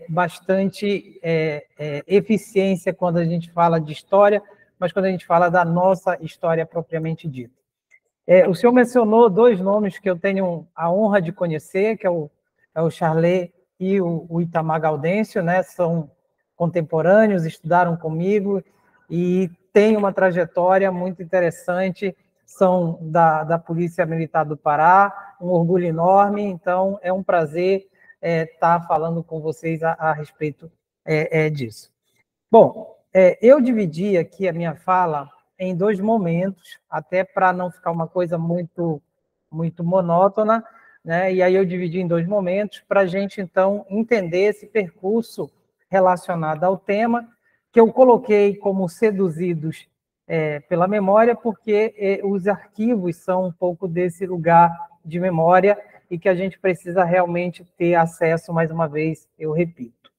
bastante eficiência quando a gente fala de história, mas quando a gente fala da nossa história propriamente dita. O senhor mencionou dois nomes que eu tenho a honra de conhecer, que é o Charlet e o Itamar Gaudêncio, né? São contemporâneos, estudaram comigo e têm uma trajetória muito interessante, são da Polícia Militar do Pará, um orgulho enorme, então é um prazer estar falando com vocês a respeito disso. Bom, eu dividi aqui a minha fala em dois momentos, até para não ficar uma coisa muito monótona, né? E aí eu dividi em dois momentos para a gente, então, entender esse percurso relacionado ao tema, que eu coloquei como seduzidos pela memória, porque os arquivos são um pouco desse lugar de memória e que a gente precisa realmente ter acesso, mais uma vez, eu repito.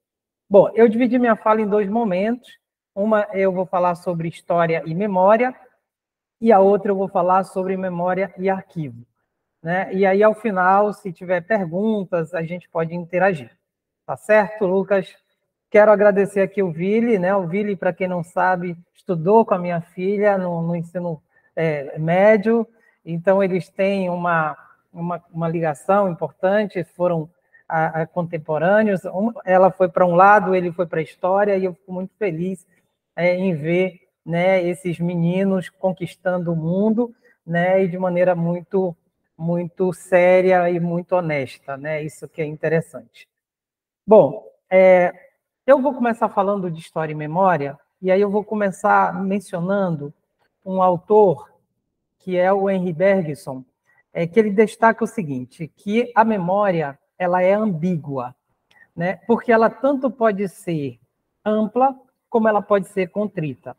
Bom, eu dividi minha fala em dois momentos. Uma eu vou falar sobre história e memória, e a outra eu vou falar sobre memória e arquivo, né? E aí, ao final, se tiver perguntas, a gente pode interagir. Tá certo, Lucas? Quero agradecer aqui o Vili, né? O Vili, para quem não sabe, estudou com a minha filha no ensino médio, então eles têm uma ligação importante, foram contemporâneos. Ela foi para um lado, ele foi para a história, e eu fico muito feliz em ver, né, esses meninos conquistando o mundo, né, e de maneira muito séria e muito honesta, né? Isso que é interessante. Bom, eu vou começar falando de história e memória, e aí eu vou começar mencionando um autor, que é o Henri Bergson, que ele destaca o seguinte, que a memória ela é ambígua, né? Porque ela tanto pode ser ampla, como ela pode ser contrita.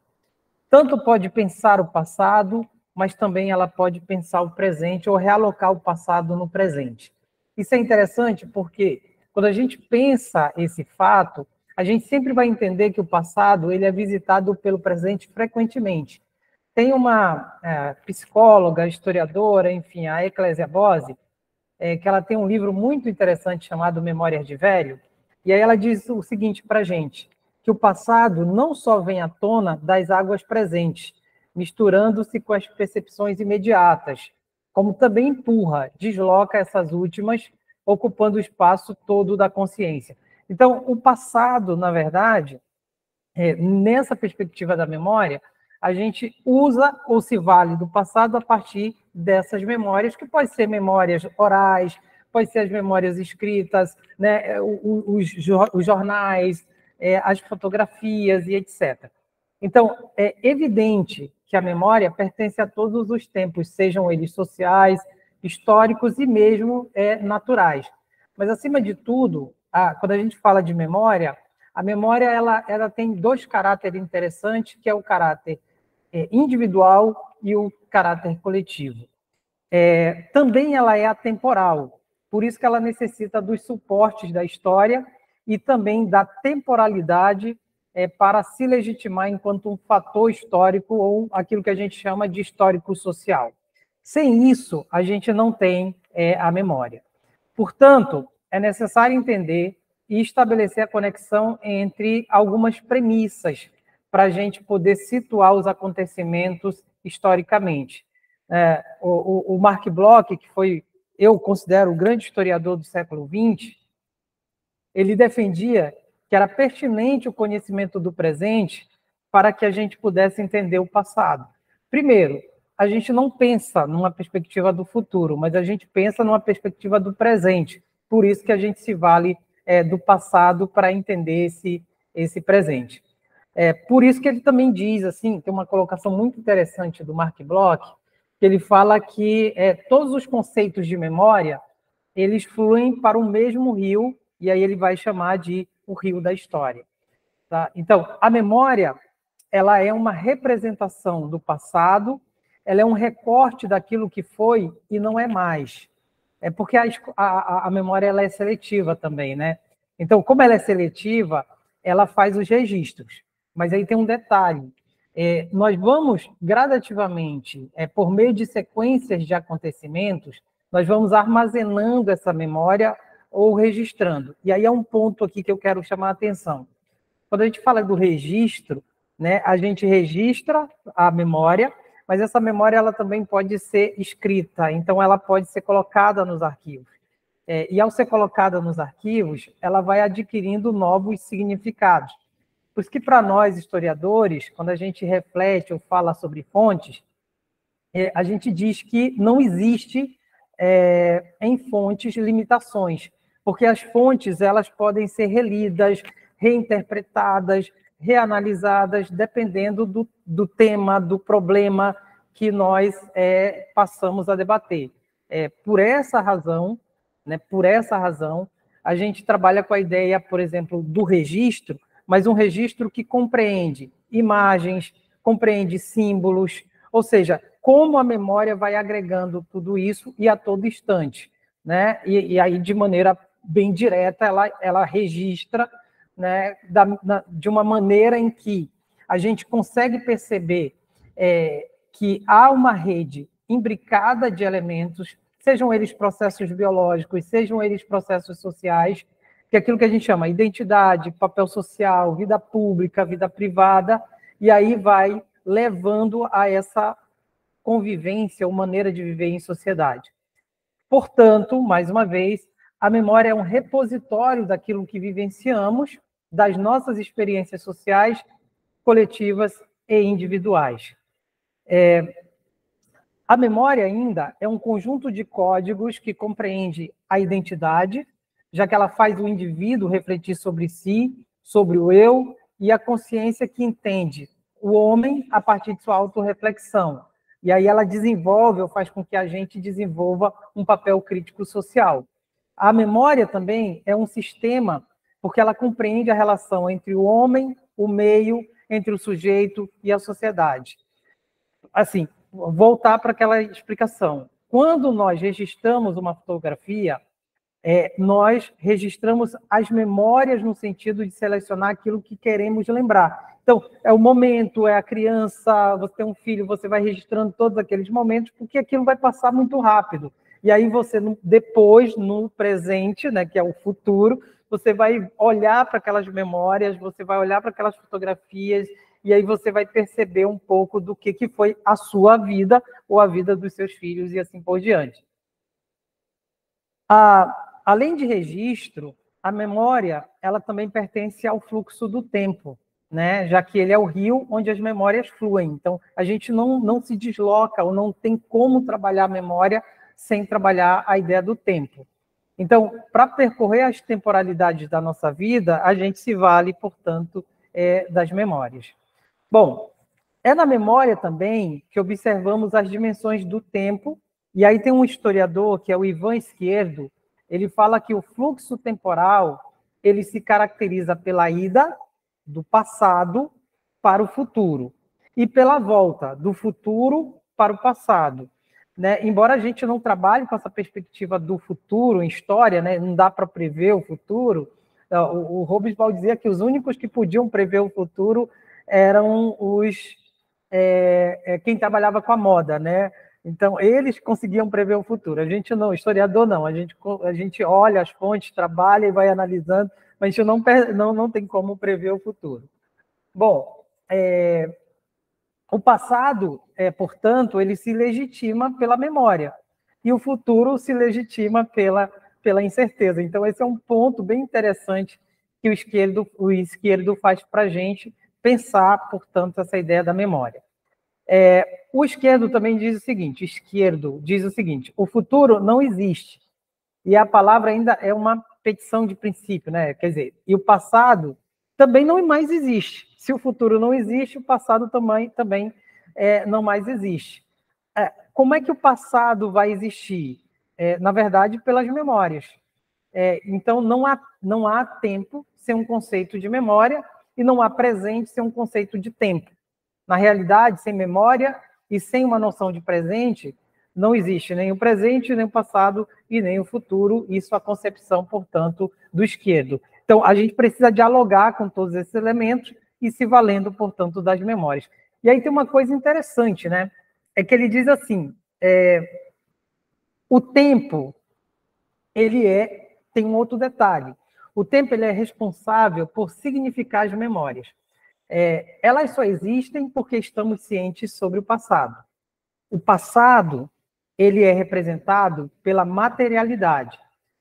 Tanto pode pensar o passado, mas também ela pode pensar o presente ou realocar o passado no presente. Isso é interessante porque, quando a gente pensa esse fato, a gente sempre vai entender que o passado ele é visitado pelo presente frequentemente. Tem uma psicóloga, historiadora, enfim, a Eclésia Bose, que ela tem um livro muito interessante chamado Memórias de Velho, e aí ela diz o seguinte para a gente, que o passado não só vem à tona das águas presentes, misturando-se com as percepções imediatas, como também empurra, desloca essas últimas, ocupando o espaço todo da consciência. Então, o passado, na verdade, nessa perspectiva da memória, a gente usa ou se vale do passado a partir dessas memórias, que pode ser memórias orais, pode ser as memórias escritas, né, os jornais, as fotografias e etc. Então, é evidente que a memória pertence a todos os tempos, sejam eles sociais, históricos e mesmo naturais. Mas, acima de tudo, quando a gente fala de memória, a memória ela tem dois caráteres interessantes, que é o caráter individual e o caráter coletivo. Também ela é atemporal, por isso que ela necessita dos suportes da história e também da temporalidade para se legitimar enquanto um fator histórico ou aquilo que a gente chama de histórico social. Sem isso, a gente não tem a memória. Portanto, é necessário entender e estabelecer a conexão entre algumas premissas para a gente poder situar os acontecimentos historicamente. O Marc Bloch, que foi, eu considero, o grande historiador do século XX, ele defendia que era pertinente o conhecimento do presente para que a gente pudesse entender o passado. Primeiro, a gente não pensa numa perspectiva do futuro, mas a gente pensa numa perspectiva do presente. Por isso que a gente se vale do passado para entender esse presente. Por isso que ele também diz, assim, tem uma colocação muito interessante do Marc Bloch, que ele fala que todos os conceitos de memória, eles fluem para o mesmo rio, e aí ele vai chamar de o rio da história. Tá? Então, a memória, ela é uma representação do passado, ela é um recorte daquilo que foi e não é mais. Porque a memória ela é seletiva também, né? Então, como ela é seletiva, ela faz os registros. Mas aí tem um detalhe. Nós vamos gradativamente, por meio de sequências de acontecimentos, nós vamos armazenando essa memória ou registrando. E aí é um ponto aqui que eu quero chamar a atenção. Quando a gente fala do registro, né, a gente registra a memória, mas essa memória ela também pode ser escrita, então ela pode ser colocada nos arquivos. E ao ser colocada nos arquivos, ela vai adquirindo novos significados. Por isso que para nós, historiadores, quando a gente reflete ou fala sobre fontes, a gente diz que não existe em fontes limitações, porque as fontes elas podem ser relidas, reinterpretadas, reanalisadas, dependendo do tema, do problema que nós passamos a debater. Por essa razão, a gente trabalha com a ideia, por exemplo, do registro, mas um registro que compreende imagens, compreende símbolos, ou seja, como a memória vai agregando tudo isso e a todo instante, né? E aí, de maneira bem direta, ela registra, né, de uma maneira em que a gente consegue perceber que há uma rede imbricada de elementos, sejam eles processos biológicos, sejam eles processos sociais, que é aquilo que a gente chama identidade, papel social, vida pública, vida privada, e aí vai levando a essa convivência ou maneira de viver em sociedade. Portanto, mais uma vez, a memória é um repositório daquilo que vivenciamos, das nossas experiências sociais, coletivas e individuais. A memória ainda é um conjunto de códigos que compreende a identidade, já que ela faz o indivíduo refletir sobre si, sobre o eu, e a consciência que entende o homem a partir de sua autorreflexão. E aí ela desenvolve, ou faz com que a gente desenvolva um papel crítico social. A memória também é um sistema, porque ela compreende a relação entre o homem, o meio, entre o sujeito e a sociedade. Assim, voltar para aquela explicação. Quando nós registramos uma fotografia, nós registramos as memórias no sentido de selecionar aquilo que queremos lembrar. Então, é o momento, é a criança, você tem um filho, você vai registrando todos aqueles momentos, porque aquilo vai passar muito rápido. E aí você, depois, no presente, né, que é o futuro, você vai olhar para aquelas memórias, você vai olhar para aquelas fotografias, e aí você vai perceber um pouco do que foi a sua vida, ou a vida dos seus filhos, e assim por diante. Além de registro, a memória ela também pertence ao fluxo do tempo, né? Já que ele é o rio onde as memórias fluem. Então, a gente não se desloca ou não tem como trabalhar a memória sem trabalhar a ideia do tempo. Então, para percorrer as temporalidades da nossa vida, a gente se vale, portanto, das memórias. Bom, é na memória também que observamos as dimensões do tempo, e aí tem um historiador, que é o Ivan Izquierdo, ele fala que o fluxo temporal, ele se caracteriza pela ida do passado para o futuro, e pela volta do futuro para o passado. Né? Embora a gente não trabalhe com essa perspectiva do futuro em história, né? Não dá para prever o futuro, o Hobsbawm dizia que os únicos que podiam prever o futuro eram quem trabalhava com a moda, né? Então, eles conseguiam prever o futuro. A gente não, historiador não. A gente olha as fontes, trabalha e vai analisando, mas a gente não tem como prever o futuro. Bom, o passado, portanto, ele se legitima pela memória, e o futuro se legitima pela incerteza. Então, esse é um ponto bem interessante que o Izquierdo faz para a gente pensar, portanto, essa ideia da memória. O Izquierdo também diz o seguinte, o futuro não existe, e a palavra ainda é uma petição de princípio, né? Quer dizer, e o passado também não mais existe. Se o futuro não existe, o passado também não mais existe. Como é que o passado vai existir? Na verdade, pelas memórias. Então, não há tempo sem um conceito de memória, e não há presente sem um conceito de tempo. Na realidade, sem memória e sem uma noção de presente, não existe nem o presente, nem o passado e nem o futuro. Isso é a concepção, portanto, do Izquierdo. Então, a gente precisa dialogar com todos esses elementos e se valendo, portanto, das memórias. E aí tem uma coisa interessante, né? É que ele diz assim, o tempo, ele é tem um outro detalhe. O tempo ele é responsável por significar as memórias. Elas só existem porque estamos cientes sobre o passado. O passado ele é representado pela materialidade,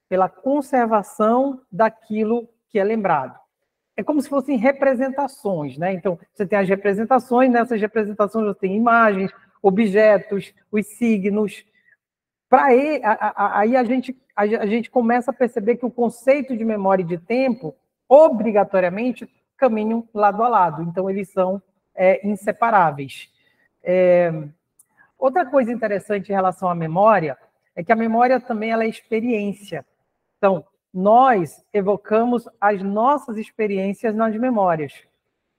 pela conservação daquilo que é lembrado. É como se fossem representações, né? Então, você tem as representações, nessas representações você tem imagens, objetos, os signos. Aí a gente começa a perceber que o conceito de memória e de tempo, obrigatoriamente, caminham lado a lado. Então, eles são inseparáveis. Outra coisa interessante em relação à memória é que a memória também ela é experiência. Então, nós evocamos as nossas experiências nas memórias.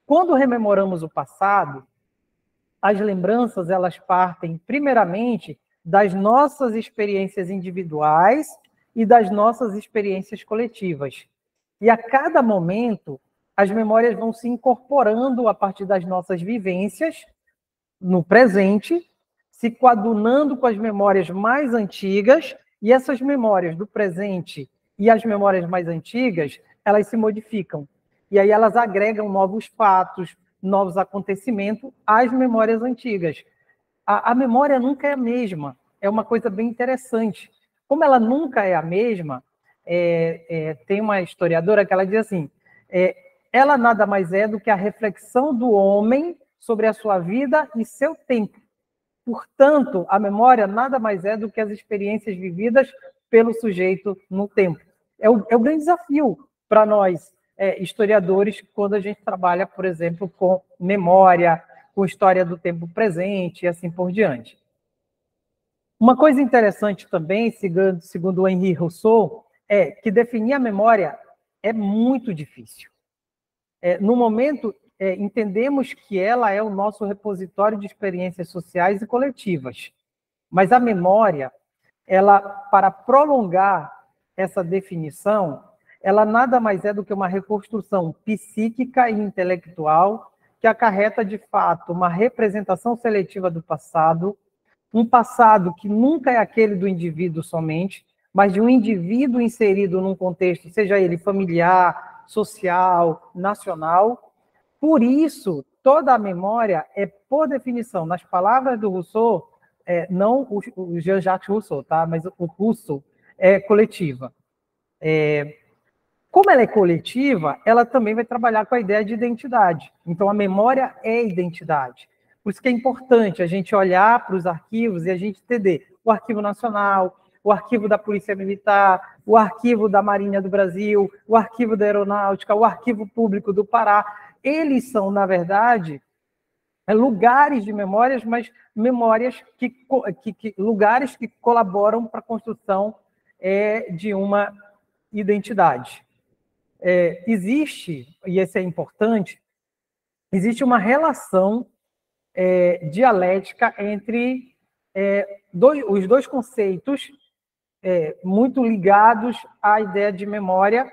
Quando rememoramos o passado, as lembranças elas partem primeiramente das nossas experiências individuais e das nossas experiências coletivas. E a cada momento, as memórias vão se incorporando a partir das nossas vivências no presente, se coadunando com as memórias mais antigas, e essas memórias do presente e as memórias mais antigas, elas se modificam. E aí elas agregam novos fatos, novos acontecimentos às memórias antigas. A memória nunca é a mesma. É uma coisa bem interessante. Como ela nunca é a mesma, tem uma historiadora que ela diz assim, ela nada mais é do que a reflexão do homem sobre a sua vida e seu tempo. Portanto, a memória nada mais é do que as experiências vividas pelo sujeito no tempo. É o grande desafio para nós, historiadores, quando a gente trabalha, por exemplo, com memória, com história do tempo presente e assim por diante. Uma coisa interessante também, segundo o Henri Rousseau, é que definir a memória é muito difícil. No momento, entendemos que ela é o nosso repositório de experiências sociais e coletivas. Mas a memória, ela, para prolongar essa definição, ela nada mais é do que uma reconstrução psíquica e intelectual que acarreta, de fato, uma representação seletiva do passado, um passado que nunca é aquele do indivíduo somente, mas de um indivíduo inserido num contexto, seja ele familiar, social, nacional. Por isso, toda a memória é, por definição, nas palavras do Rousseau, não o Jean-Jacques Rousseau, tá? Mas o Rousseau, é coletiva. Como ela é coletiva, ela também vai trabalhar com a ideia de identidade. Então, a memória é identidade. Por isso que é importante a gente olhar para os arquivos e a gente entender o Arquivo Nacional, o Arquivo da Polícia Militar, o Arquivo da Marinha do Brasil, o Arquivo da Aeronáutica, o Arquivo Público do Pará. Eles são, na verdade, lugares de memórias, mas memórias lugares que colaboram para a construção de uma identidade. Existe, e esse é importante, existe uma relação dialética entre os dois conceitos muito ligados à ideia de memória.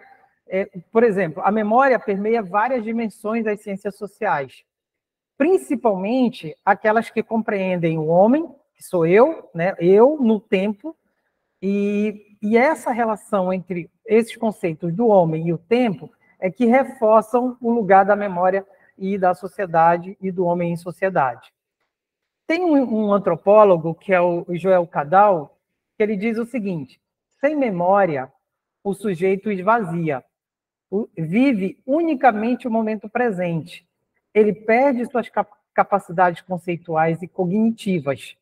Por exemplo, a memória permeia várias dimensões das ciências sociais, principalmente aquelas que compreendem o homem, que sou eu, né, eu no tempo, e essa relação entre esses conceitos do homem e o tempo é que reforçam o lugar da memória e da sociedade e do homem em sociedade. Tem um antropólogo, que é o Joel Cadal, que ele diz o seguinte: sem memória, o sujeito esvazia, vive unicamente o momento presente. Ele perde suas capacidades conceituais e cognitivas.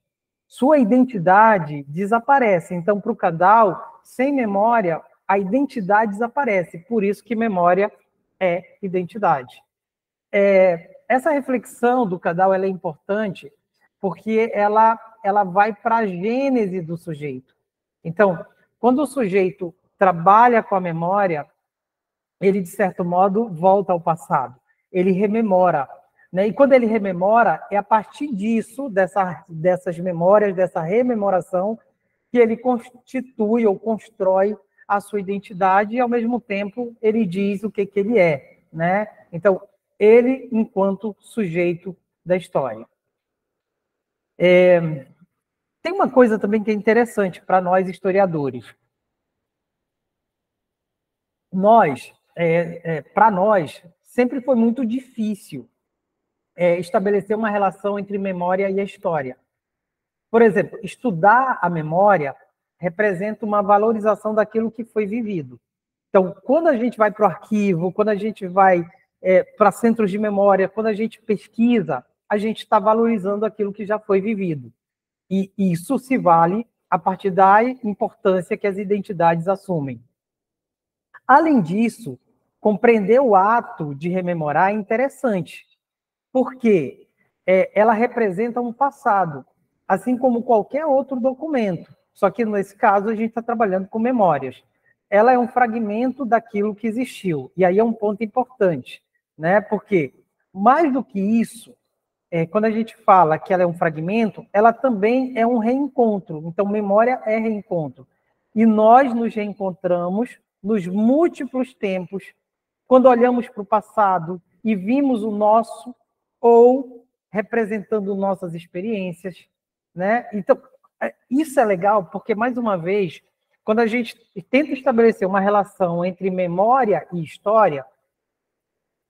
Sua identidade desaparece. Então, para o Cadal, sem memória, a identidade desaparece. Por isso que memória é identidade. Essa reflexão do Cadal ela é importante porque ela vai para a gênese do sujeito. Então, quando o sujeito trabalha com a memória, ele, de certo modo, volta ao passado. Ele rememora. Né? E quando ele rememora, é a partir disso, dessas memórias, dessa rememoração, que ele constitui ou constrói a sua identidade e, ao mesmo tempo, ele diz o que ele é. Né? Então, ele enquanto sujeito da história. Tem uma coisa também que é interessante para nós historiadores. para nós, sempre foi muito difícil estabelecer uma relação entre memória e a história. Por exemplo, estudar a memória representa uma valorização daquilo que foi vivido. Então, quando a gente vai para o arquivo, quando a gente vai para centros de memória, quando a gente pesquisa, a gente está valorizando aquilo que já foi vivido. E isso se vale a partir da importância que as identidades assumem. Além disso, compreender o ato de rememorar é interessante, porque ela representa um passado, assim como qualquer outro documento. Só que, nesse caso, a gente está trabalhando com memórias. Ela é um fragmento daquilo que existiu. E aí é um ponto importante, né? Porque, mais do que isso, quando a gente fala que ela é um fragmento, ela também é um reencontro. Então, memória é reencontro. E nós nos reencontramos nos múltiplos tempos, quando olhamos para o passado e vimos o nosso, ou representando nossas experiências, né? Então, isso é legal, porque, mais uma vez, quando a gente tenta estabelecer uma relação entre memória e história,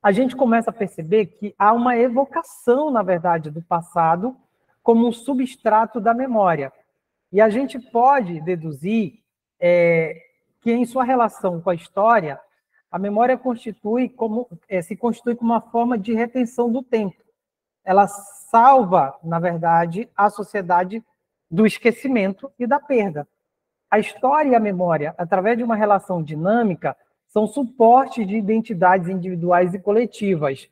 a gente começa a perceber que há uma evocação, na verdade, do passado como um substrato da memória. E a gente pode deduzir que, em sua relação com a história, a memória se constitui como uma forma de retenção do tempo. Ela salva, na verdade, a sociedade do esquecimento e da perda. A história e a memória, através de uma relação dinâmica, são suportes de identidades individuais e coletivas.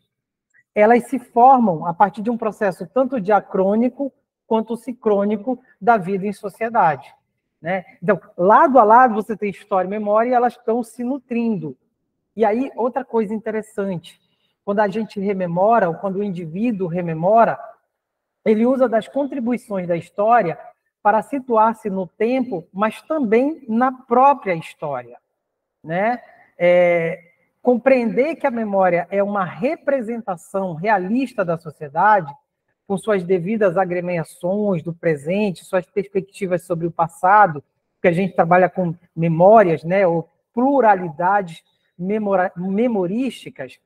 Elas se formam a partir de um processo tanto diacrônico quanto sincrônico da vida em sociedade, né? Então, lado a lado, você tem história e memória e elas estão se nutrindo. E aí, outra coisa interessante, quando a gente rememora, ou quando o indivíduo rememora, ele usa das contribuições da história para situar-se no tempo, mas também na própria história, né? Compreender que a memória é uma representação realista da sociedade, com suas devidas agremiações do presente, suas perspectivas sobre o passado, porque a gente trabalha com memórias, né, ou pluralidades memorísticas,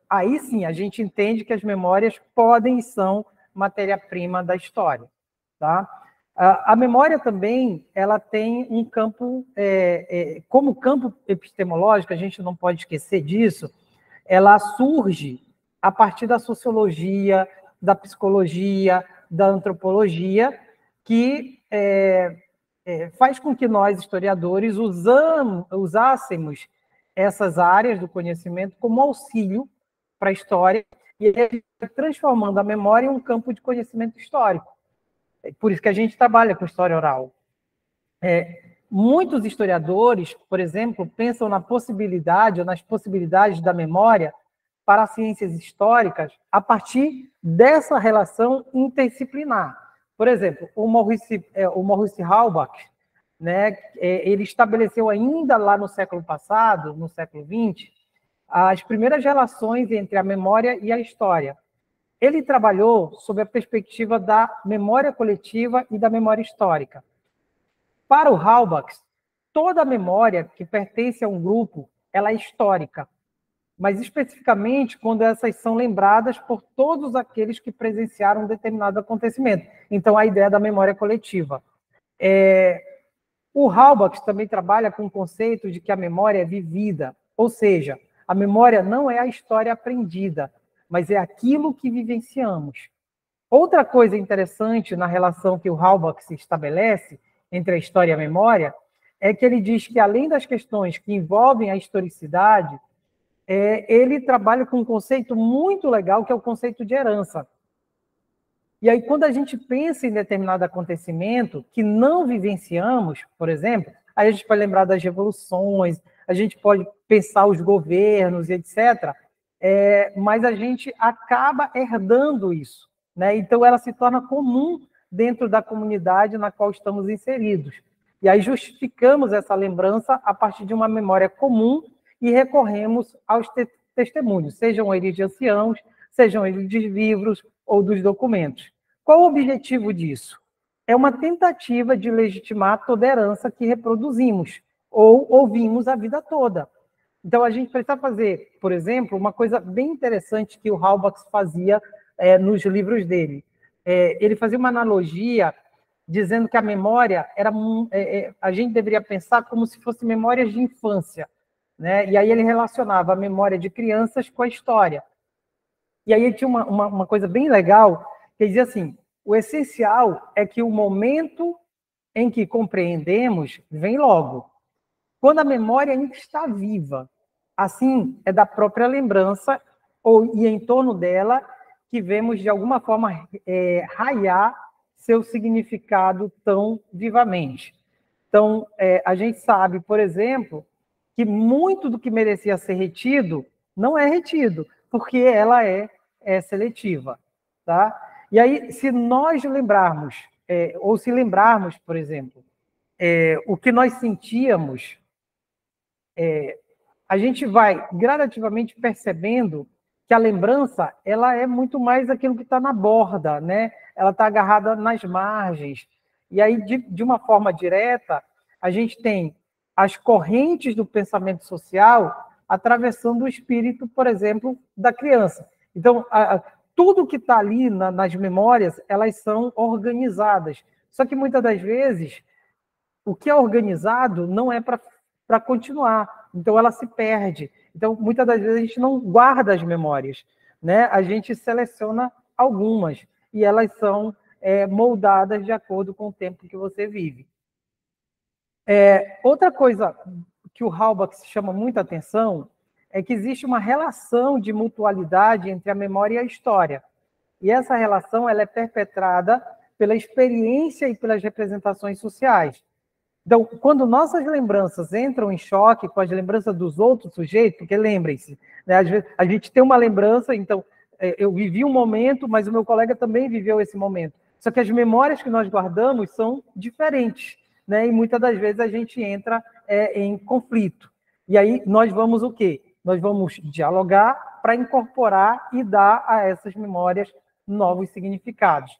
aí sim a gente entende que as memórias podem e são matéria-prima da história. Tá? A memória também ela tem um campo, como campo epistemológico, a gente não pode esquecer disso, ela surge a partir da sociologia, da psicologia, da antropologia, que faz com que nós, historiadores, usássemos essas áreas do conhecimento como auxílio para a história, e transformando a memória em um campo de conhecimento histórico. Por isso que a gente trabalha com história oral. Muitos historiadores, por exemplo, pensam na possibilidade ou nas possibilidades da memória para as ciências históricas a partir dessa relação interdisciplinar. Por exemplo, o Maurice Halbach, né, ele estabeleceu ainda lá no século passado, no século XX, as primeiras relações entre a memória e a história. Ele trabalhou sob a perspectiva da memória coletiva e da memória histórica. Para o Halbach, toda memória que pertence a um grupo, ela é histórica, mas especificamente quando essas são lembradas por todos aqueles que presenciaram um determinado acontecimento. Então, a ideia da memória coletiva. O Halbach também trabalha com o conceito de que a memória é vivida, ou seja, a memória não é a história aprendida, mas é aquilo que vivenciamos. Outra coisa interessante na relação que o Halbach se estabelece entre a história e a memória é que ele diz que, além das questões que envolvem a historicidade, ele trabalha com um conceito muito legal, que é o conceito de herança. E aí, quando a gente pensa em determinado acontecimento que não vivenciamos, por exemplo, aí a gente pode lembrar das revoluções, a gente pode pensar os governos, etc., mas a gente acaba herdando isso, né? Então, ela se torna comum dentro da comunidade na qual estamos inseridos. E aí justificamos essa lembrança a partir de uma memória comum e recorremos aos testemunhos, sejam eles de anciãos, sejam eles de livros ou dos documentos. Qual o objetivo disso? É uma tentativa de legitimar toda herança que reproduzimos. ou ouvimos a vida toda. Então, a gente precisa fazer, por exemplo, uma coisa bem interessante que o Halbach fazia nos livros dele. Ele fazia uma analogia dizendo que a memória era... a gente deveria pensar como se fosse memórias de infância, né? E aí ele relacionava a memória de crianças com a história. E aí tinha uma coisa bem legal, que dizia assim, o essencial é que o momento em que compreendemos vem logo, quando a memória ainda está viva. Assim, é da própria lembrança e em torno dela que vemos, de alguma forma, raiar seu significado tão vivamente. Então, a gente sabe, por exemplo, que muito do que merecia ser retido não é retido, porque ela é seletiva. Tá? E aí, se nós lembrarmos, ou se lembrarmos, por exemplo, o que nós sentíamos, a gente vai gradativamente percebendo que a lembrança ela é muito mais aquilo que está na borda, né? Ela está agarrada nas margens. E aí, de uma forma direta, a gente tem as correntes do pensamento social atravessando o espírito, por exemplo, da criança. Então, tudo que está ali nas memórias, elas são organizadas. Só que, muitas das vezes, o que é organizado não é para continuar. Então, ela se perde. Então, muitas das vezes, a gente não guarda as memórias, né? A gente seleciona algumas, e elas são moldadas de acordo com o tempo que você vive. Outra coisa que o Halbach chama muita atenção é que existe uma relação de mutualidade entre a memória e a história. E essa relação ela é perpetrada pela experiência e pelas representações sociais. Então, quando nossas lembranças entram em choque com as lembranças dos outros sujeitos, porque lembrem-se, né, às vezes a gente tem uma lembrança, então, eu vivi um momento, mas o meu colega também viveu esse momento. Só que as memórias que nós guardamos são diferentes, né, e muitas das vezes a gente entra em conflito. E aí nós vamos o quê? Nós vamos dialogar para incorporar e dar a essas memórias novos significados.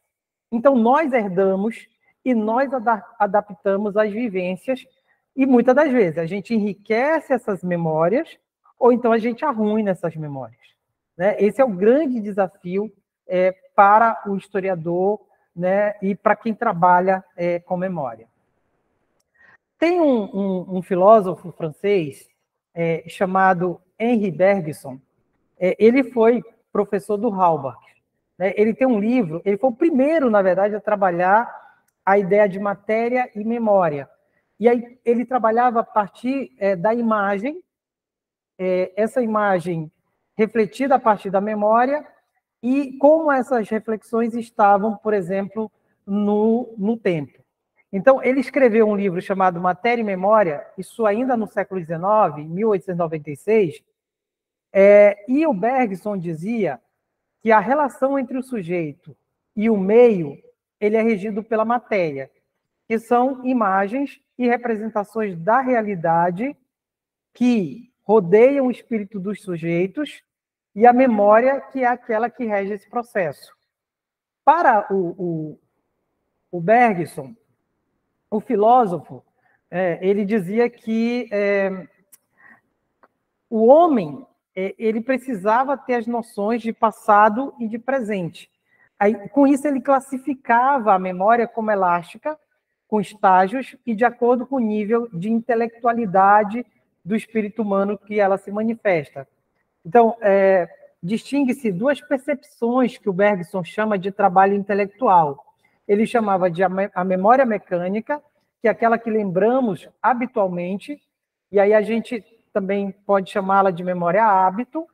Então, nós herdamos e nós adaptamos as vivências, e muitas das vezes a gente enriquece essas memórias, ou então a gente arruina essas memórias. Né? Esse é o grande desafio para o historiador, né, e para quem trabalha com memória. Tem um filósofo francês chamado Henri Bergson. Ele foi professor do Halbach. Né? Ele tem um livro, ele foi o primeiro, na verdade, a trabalhar a ideia de matéria e memória. E aí ele trabalhava a partir da imagem, essa imagem refletida a partir da memória, e como essas reflexões estavam, por exemplo, no tempo. Então, ele escreveu um livro chamado Matéria e Memória, isso ainda no século XIX, em 1896, e o Bergson dizia que a relação entre o sujeito e o meio ele é regido pela matéria, que são imagens e representações da realidade que rodeiam o espírito dos sujeitos, e a memória, que é aquela que rege esse processo. Para o Bergson, o filósofo, ele dizia que o homem ele precisava ter as noções de passado e de presente. Aí, com isso, ele classificava a memória como elástica, com estágios e de acordo com o nível de intelectualidade do espírito humano que ela se manifesta. Então, distingue-se duas percepções que o Bergson chama de trabalho intelectual. Ele chamava de a memória mecânica, que é aquela que lembramos habitualmente, e aí a gente também pode chamá-la de memória hábito,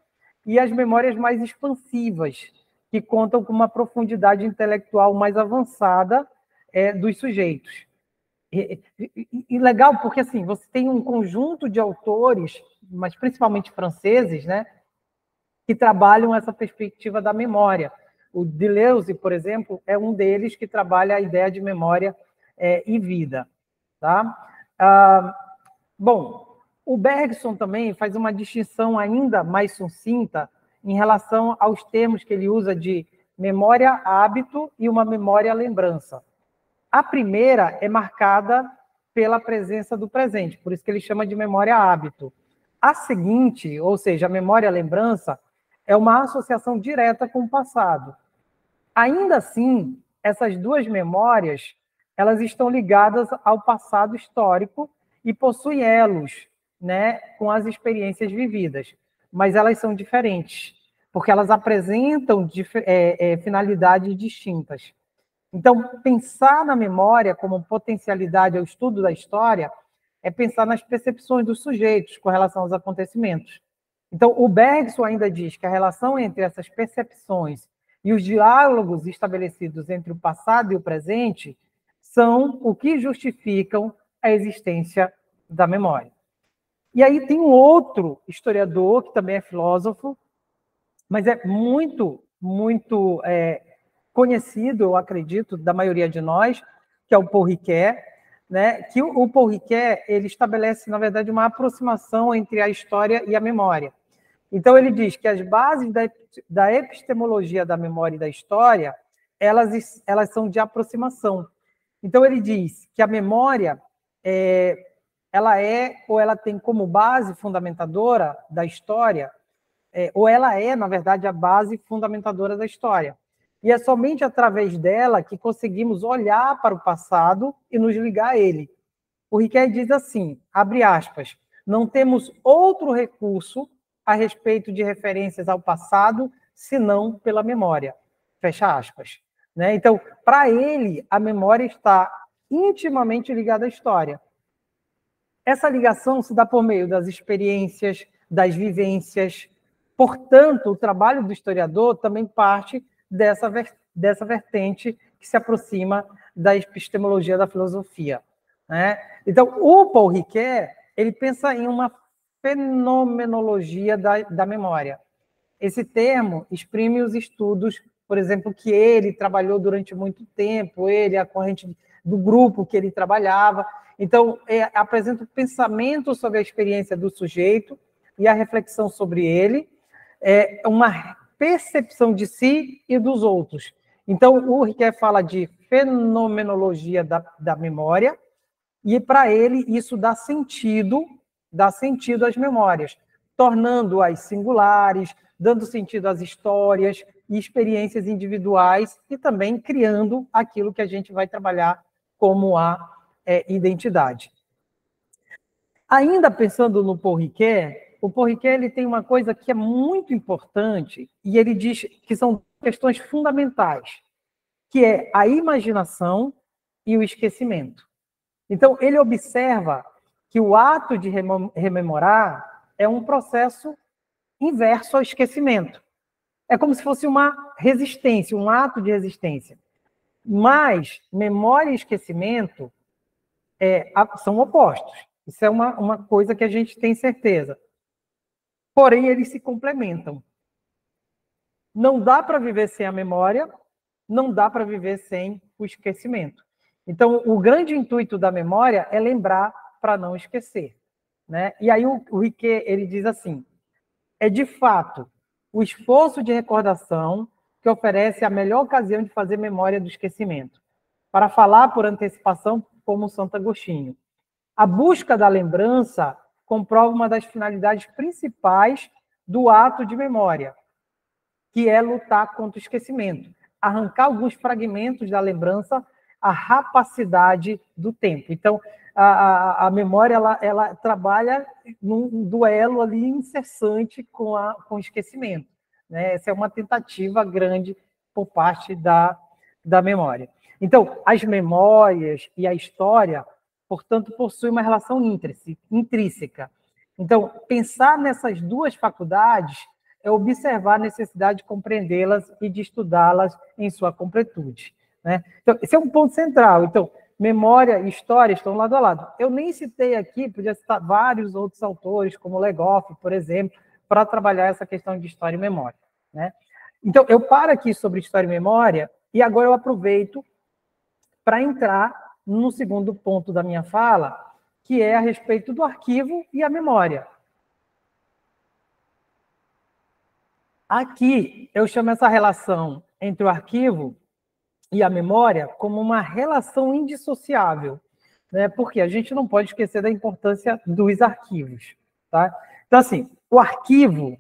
e as memórias mais expansivas, que contam com uma profundidade intelectual mais avançada dos sujeitos. E legal, porque assim, você tem um conjunto de autores, mas principalmente franceses, né, que trabalham essa perspectiva da memória. O Deleuze, por exemplo, é um deles que trabalha a ideia de memória e vida. Tá? Bom, o Bergson também faz uma distinção ainda mais sucinta em relação aos termos que ele usa de memória-hábito e uma memória-lembrança. A primeira é marcada pela presença do presente, por isso que ele chama de memória hábito. A seguinte, ou seja, a memória-lembrança, é uma associação direta com o passado. Ainda assim, essas duas memórias, elas estão ligadas ao passado histórico e possuem elos, né, com as experiências vividas, mas elas são diferentes, porque elas apresentam finalidades distintas. Então, pensar na memória como potencialidade ao estudo da história é pensar nas percepções dos sujeitos com relação aos acontecimentos. Então, o Bergson ainda diz que a relação entre essas percepções e os diálogos estabelecidos entre o passado e o presente são o que justificam a existência da memória. E aí tem um outro historiador, que também é filósofo, mas é muito conhecido, eu acredito, da maioria de nós, que é o Paul Ricoeur, né? Que o Paul Ricoeur, ele estabelece, na verdade, uma aproximação entre a história e a memória. Então, ele diz que as bases da epistemologia da memória e da história, elas são de aproximação. Então, ele diz que a memória, ela tem como base fundamentadora da história, ou ela é, na verdade, a base fundamentadora da história. E é somente através dela que conseguimos olhar para o passado e nos ligar a ele. O Ricoeur diz assim, abre aspas, não temos outro recurso a respeito de referências ao passado, senão pela memória. Fecha aspas. Né? Então, para ele, a memória está intimamente ligada à história. Essa ligação se dá por meio das experiências, das vivências. Portanto, o trabalho do historiador também parte dessa vertente que se aproxima da epistemologia da filosofia. Né? Então, o Paul Ricoeur, ele pensa em uma fenomenologia da memória. Esse termo exprime os estudos, por exemplo, que ele trabalhou durante muito tempo, a corrente do grupo que ele trabalhava. Então, apresenta o pensamento sobre a experiência do sujeito e a reflexão sobre ele, uma percepção de si e dos outros. Então, o Ricoeur fala de fenomenologia da memória, e para ele isso dá sentido às memórias, tornando-as singulares, dando sentido às histórias e experiências individuais e também criando aquilo que a gente vai trabalhar como a identidade. Ainda pensando no Paul Ricoeur, o Paul Ricoeur ele tem uma coisa que é muito importante e ele diz que são questões fundamentais, que é a imaginação e o esquecimento. Então, ele observa que o ato de rememorar é um processo inverso ao esquecimento. É como se fosse uma resistência, um ato de resistência. Mas memória e esquecimento são opostos. Isso é uma coisa que a gente tem certeza. Porém, eles se complementam. Não dá para viver sem a memória, não dá para viver sem o esquecimento. Então, o grande intuito da memória é lembrar para não esquecer. Né? E aí o Ricoeur, ele diz assim, é de fato o esforço de recordação que oferece a melhor ocasião de fazer memória do esquecimento. Para falar por antecipação, como Santo Agostinho. A busca da lembrança comprova uma das finalidades principais do ato de memória, que é lutar contra o esquecimento, arrancar alguns fragmentos da lembrança à rapacidade do tempo. Então, a memória ela trabalha num duelo ali incessante com o esquecimento. Né? Essa é uma tentativa grande por parte da memória. Então, as memórias e a história, portanto, possuem uma relação intrínseca. Então, pensar nessas duas faculdades é observar a necessidade de compreendê-las e de estudá-las em sua completude. Né? Então, esse é um ponto central. Então, memória e história estão lado a lado. Eu nem citei aqui, podia citar vários outros autores, como Legoff, por exemplo, para trabalhar essa questão de história e memória. Né? Então, eu paro aqui sobre história e memória, e agora eu aproveito para entrar no segundo ponto da minha fala, que é a respeito do arquivo e a memória. Aqui, eu chamo essa relação entre o arquivo e a memória como uma relação indissociável. né? Porque a gente não pode esquecer da importância dos arquivos, tá? Então, assim, o arquivo,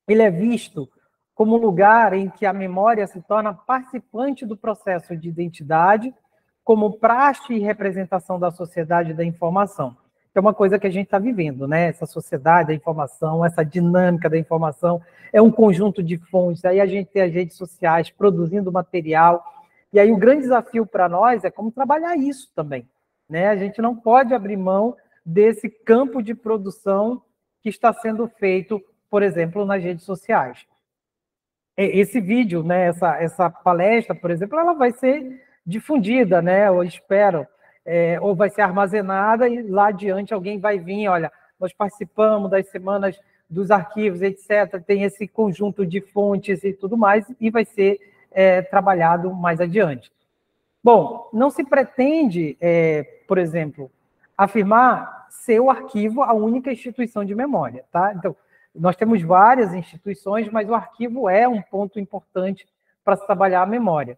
ele é visto como um lugar em que a memória se torna participante do processo de identidade, como praxe e representação da sociedade da informação. É uma coisa que a gente está vivendo, né? Essa sociedade da informação, essa dinâmica da informação, é um conjunto de fontes. Aí a gente tem as redes sociais produzindo material. E aí o grande desafio para nós é como trabalhar isso também, né? A gente não pode abrir mão desse campo de produção que está sendo feito, por exemplo, nas redes sociais. Esse vídeo, né, essa palestra, por exemplo, ela vai ser difundida, né, eu espero, ou vai ser armazenada e lá adiante alguém vai vir, olha, nós participamos das semanas dos arquivos, etc., tem esse conjunto de fontes e tudo mais, e vai ser trabalhado mais adiante. Bom, não se pretende, por exemplo, afirmar ser o arquivo a única instituição de memória, tá? Então, nós temos várias instituições, mas o arquivo é um ponto importante para se trabalhar a memória.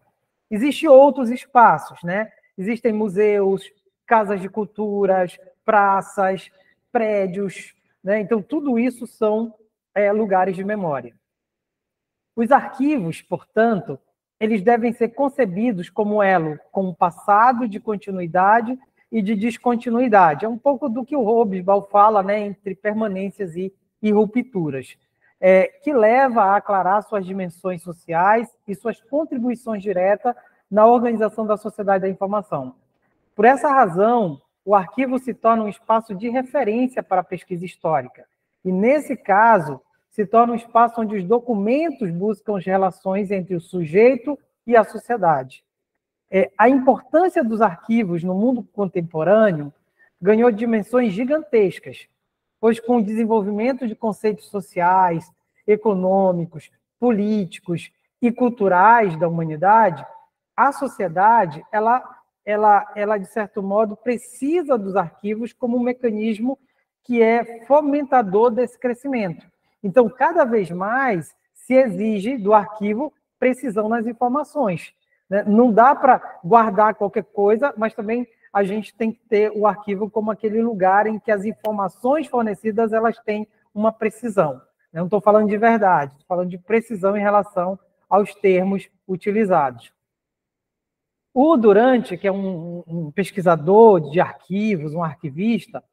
Existem outros espaços, né? Existem museus, casas de culturas, praças, prédios, né? Então, tudo isso são lugares de memória. Os arquivos, portanto, eles devem ser concebidos como elo com o passado de continuidade e de descontinuidade. É um pouco do que o Hobsbawm fala, né, entre permanências e rupturas, que leva a aclarar suas dimensões sociais e suas contribuições diretas na organização da sociedade da informação. Por essa razão, o arquivo se torna um espaço de referência para a pesquisa histórica. E, nesse caso, se torna um espaço onde os documentos buscam as relações entre o sujeito e a sociedade. A importância dos arquivos no mundo contemporâneo ganhou dimensões gigantescas, pois com o desenvolvimento de conceitos sociais, econômicos, políticos e culturais da humanidade, a sociedade, ela de certo modo, precisa dos arquivos como um mecanismo que é fomentador desse crescimento. Então, cada vez mais se exige do arquivo precisão nas informações, né? Não dá para guardar qualquer coisa, mas também a gente tem que ter o arquivo como aquele lugar em que as informações fornecidas elas têm uma precisão. Eu não estou falando de verdade, estou falando de precisão em relação aos termos utilizados. O Durante, que é um pesquisador de arquivos, um arquivista,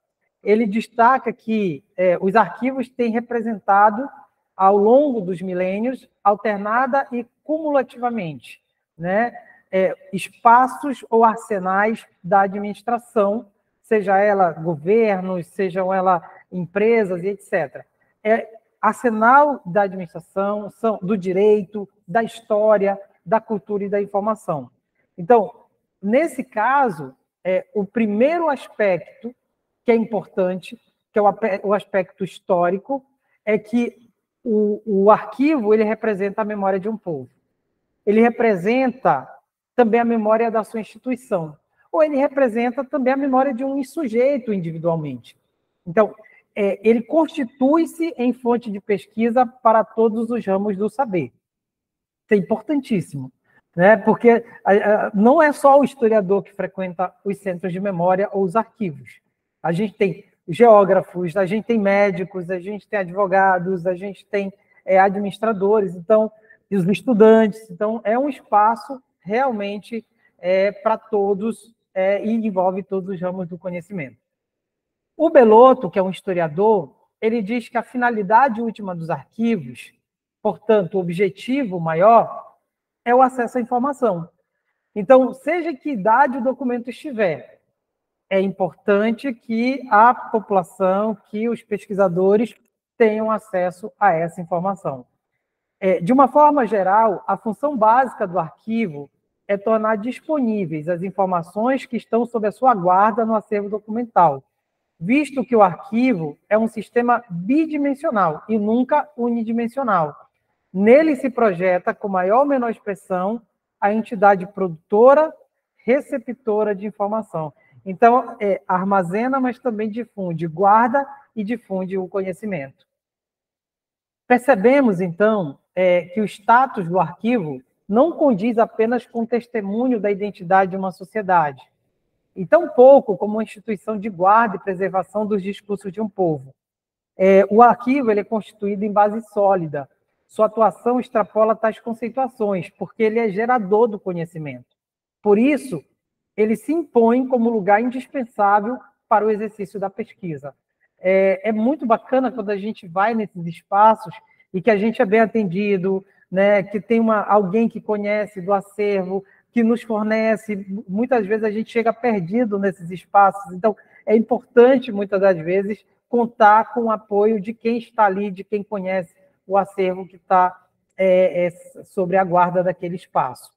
ele destaca que os arquivos têm representado, ao longo dos milênios, alternada e cumulativamente, né, espaços ou arsenais da administração, seja ela governos, sejam ela empresas e etc. Arsenal da administração, do direito, da história, da cultura e da informação. Então, nesse caso, o primeiro aspecto que é importante, que é o aspecto histórico, é que o arquivo ele representa a memória de um povo. Ele representa também a memória da sua instituição. Ou ele representa também a memória de um sujeito individualmente. Então, ele constitui-se em fonte de pesquisa para todos os ramos do saber. Isso é importantíssimo, né? Porque não é só o historiador que frequenta os centros de memória ou os arquivos. A gente tem geógrafos, a gente tem médicos, a gente tem advogados, a gente tem administradores, então, e os estudantes. Então, é um espaço realmente para todos e envolve todos os ramos do conhecimento. O Bellotto, que é um historiador, ele diz que a finalidade última dos arquivos, portanto, o objetivo maior, é o acesso à informação. Então, seja que idade o documento estiver, é importante que a população, que os pesquisadores tenham acesso a essa informação. De uma forma geral, a função básica do arquivo é tornar disponíveis as informações que estão sob a sua guarda no acervo documental, visto que o arquivo é um sistema bidimensional e nunca unidimensional. Nele se projeta, com maior ou menor expressão, a entidade produtora, receptora de informação. Então, armazena, mas também difunde, guarda e difunde o conhecimento. Percebemos, então, que o status do arquivo não condiz apenas com o testemunho da identidade de uma sociedade, e tampouco como uma instituição de guarda e preservação dos discursos de um povo. O arquivo ele é constituído em base sólida. Sua atuação extrapola tais conceituações, porque ele é gerador do conhecimento. Por isso, ele se impõe como lugar indispensável para o exercício da pesquisa. É muito bacana quando a gente vai nesses espaços e que a gente é bem atendido, né, que tem alguém que conhece do acervo, que nos fornece. Muitas vezes a gente chega perdido nesses espaços. Então, é importante, muitas das vezes, contar com o apoio de quem está ali, de quem conhece o acervo que está sobre a guarda daquele espaço.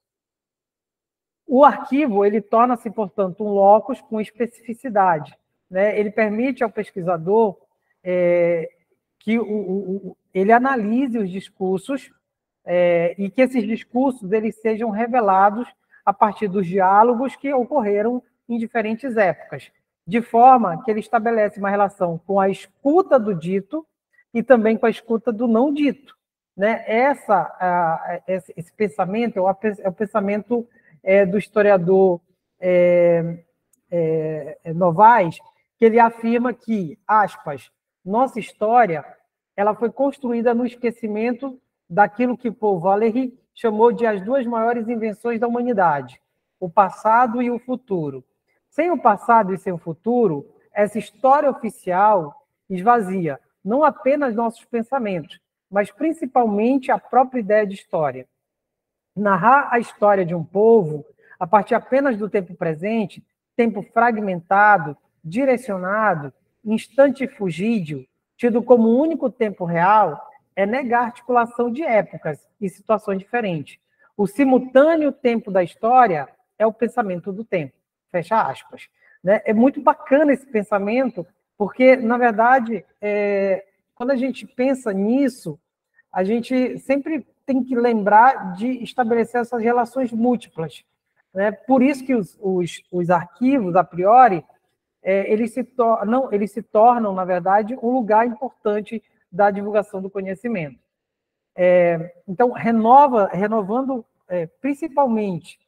O arquivo, ele torna-se, portanto, um locus com especificidade, né? Ele permite ao pesquisador que ele analise os discursos e que esses discursos eles sejam revelados a partir dos diálogos que ocorreram em diferentes épocas, de forma que ele estabelece uma relação com a escuta do dito e também com a escuta do não dito, né? Esse pensamento é o pensamento do historiador Novaes, que ele afirma que, aspas, nossa história ela foi construída no esquecimento daquilo que Paul Valéry chamou de as duas maiores invenções da humanidade, o passado e o futuro. Sem o passado e sem o futuro, essa história oficial esvazia não apenas nossos pensamentos, mas principalmente a própria ideia de história. Narrar a história de um povo a partir apenas do tempo presente, tempo fragmentado, direcionado, instante fugídio, tido como único tempo real, é negar a articulação de épocas e situações diferentes. O simultâneo tempo da história é o pensamento do tempo. Fecha aspas. Né? É muito bacana esse pensamento, porque, na verdade, quando a gente pensa nisso, a gente sempre tem que lembrar de estabelecer essas relações múltiplas. Né? Por isso que os arquivos, a priori, eles se tornam, na verdade, um lugar importante da divulgação do conhecimento. Então, renovando principalmente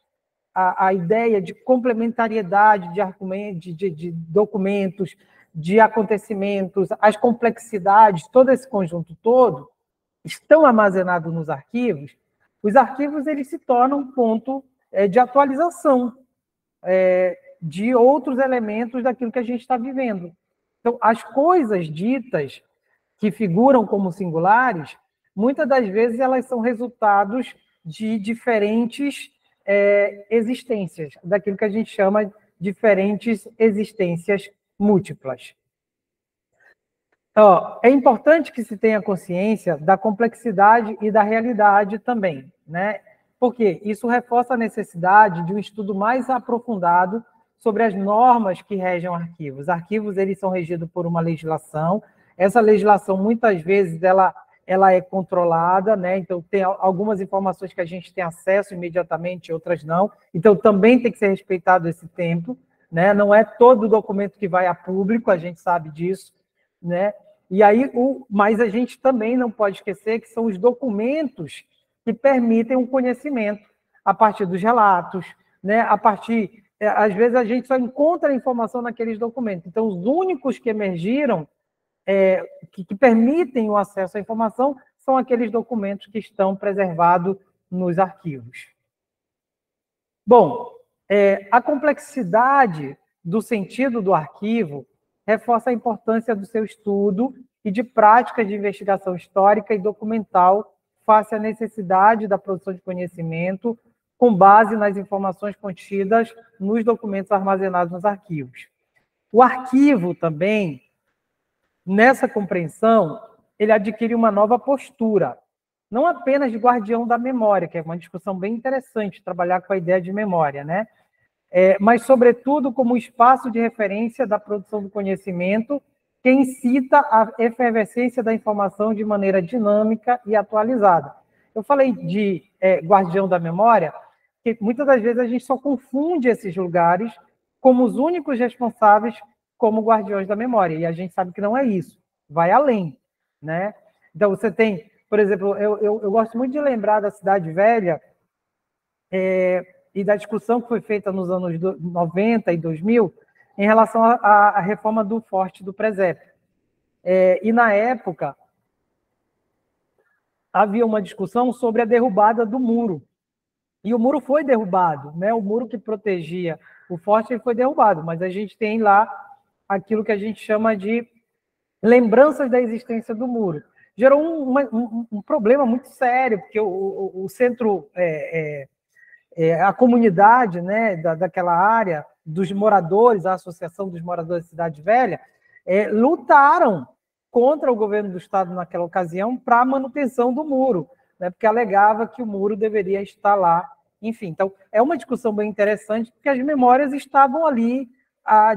a ideia de complementariedade de documentos, de acontecimentos, as complexidades, todo esse conjunto todo, estão armazenados nos arquivos. Os arquivos eles se tornam um ponto de atualização de outros elementos daquilo que a gente está vivendo. Então, as coisas ditas que figuram como singulares, muitas das vezes elas são resultados de diferentes existências, daquilo que a gente chama de diferentes existências múltiplas. É importante que se tenha consciência da complexidade e da realidade também, né? Porque isso reforça a necessidade de um estudo mais aprofundado sobre as normas que regem arquivos. Os arquivos eles são regidos por uma legislação. Essa legislação, muitas vezes, ela é controlada, né? Então, tem algumas informações que a gente tem acesso imediatamente, outras não. Então, também tem que ser respeitado esse tempo, né? Não é todo documento que vai a público, a gente sabe disso, né? E aí, mas a gente também não pode esquecer que são os documentos que permitem um conhecimento a partir dos relatos, né? Às vezes a gente só encontra a informação naqueles documentos. Então, os únicos que emergiram, que permitem o acesso à informação, são aqueles documentos que estão preservados nos arquivos. Bom, a complexidade do sentido do arquivo reforça a importância do seu estudo e de práticas de investigação histórica e documental face à necessidade da produção de conhecimento com base nas informações contidas nos documentos armazenados nos arquivos. O arquivo também, nessa compreensão, ele adquire uma nova postura, não apenas de guardião da memória, que é uma discussão bem interessante, trabalhar com a ideia de memória, né? Mas, sobretudo, como espaço de referência da produção do conhecimento que incita a efervescência da informação de maneira dinâmica e atualizada. Eu falei de guardião da memória, que muitas das vezes a gente só confunde esses lugares como os únicos responsáveis como guardiões da memória, e a gente sabe que não é isso, vai além, né? Então, você tem, por exemplo, eu gosto muito de lembrar da Cidade Velha, e da discussão que foi feita nos anos 90 e 2000 em relação à reforma do Forte do Presépio. E, na época, havia uma discussão sobre a derrubada do muro. E o muro foi derrubado, né? O muro que protegia o forte foi derrubado, mas a gente tem lá aquilo que a gente chama de lembranças da existência do muro. Gerou um problema muito sério, porque o centro, a comunidade, né, daquela área, dos moradores, a Associação dos Moradores da Cidade Velha, lutaram contra o governo do Estado naquela ocasião para a manutenção do muro, né, porque alegava que o muro deveria estar lá. Enfim, então, é uma discussão bem interessante, porque as memórias estavam ali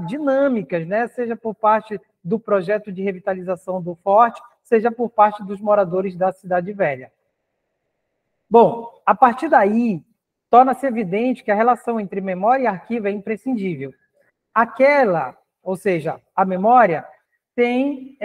dinâmicas, né, seja por parte do projeto de revitalização do forte, seja por parte dos moradores da Cidade Velha. Bom, a partir daí, torna-se evidente que a relação entre memória e arquivo é imprescindível. Ou seja, a memória tem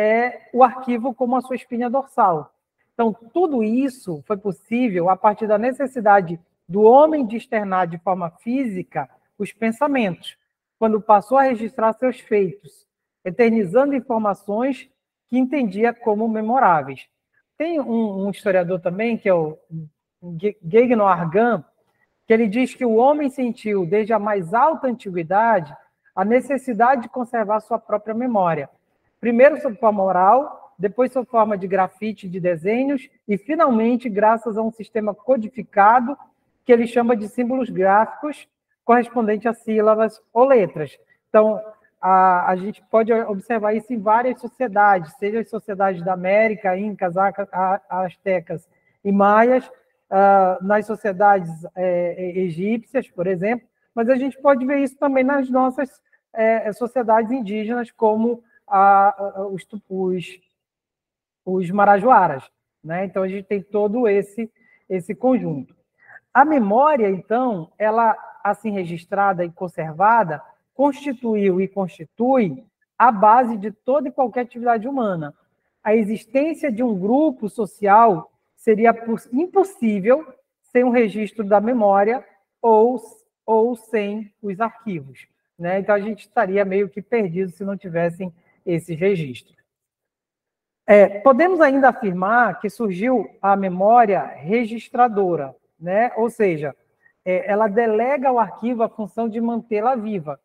o arquivo como a sua espinha dorsal. Então, tudo isso foi possível a partir da necessidade do homem de externar de forma física os pensamentos, quando passou a registrar seus feitos, eternizando informações que entendia como memoráveis. Tem um historiador também, que é o Guégueno Argan, que ele diz que o homem sentiu, desde a mais alta antiguidade, a necessidade de conservar sua própria memória. Primeiro sob forma oral, depois sob forma de grafite de desenhos, e finalmente graças a um sistema codificado que ele chama de símbolos gráficos, correspondente a sílabas ou letras. Então, a gente pode observar isso em várias sociedades, seja as sociedades da América, incas, astecas e maias, nas sociedades egípcias, por exemplo, mas a gente pode ver isso também nas nossas sociedades indígenas, como os marajoaras, né? Então, a gente tem todo esse conjunto. A memória, então, ela, assim registrada e conservada, constituiu e constitui a base de toda e qualquer atividade humana. A existência de um grupo social seria impossível sem um registro da memória ou sem os arquivos, né? Então, a gente estaria meio que perdido se não tivessem esses registros. Podemos ainda afirmar que surgiu a memória registradora, né? Ou seja, ela delega ao arquivo a função de mantê-la viva,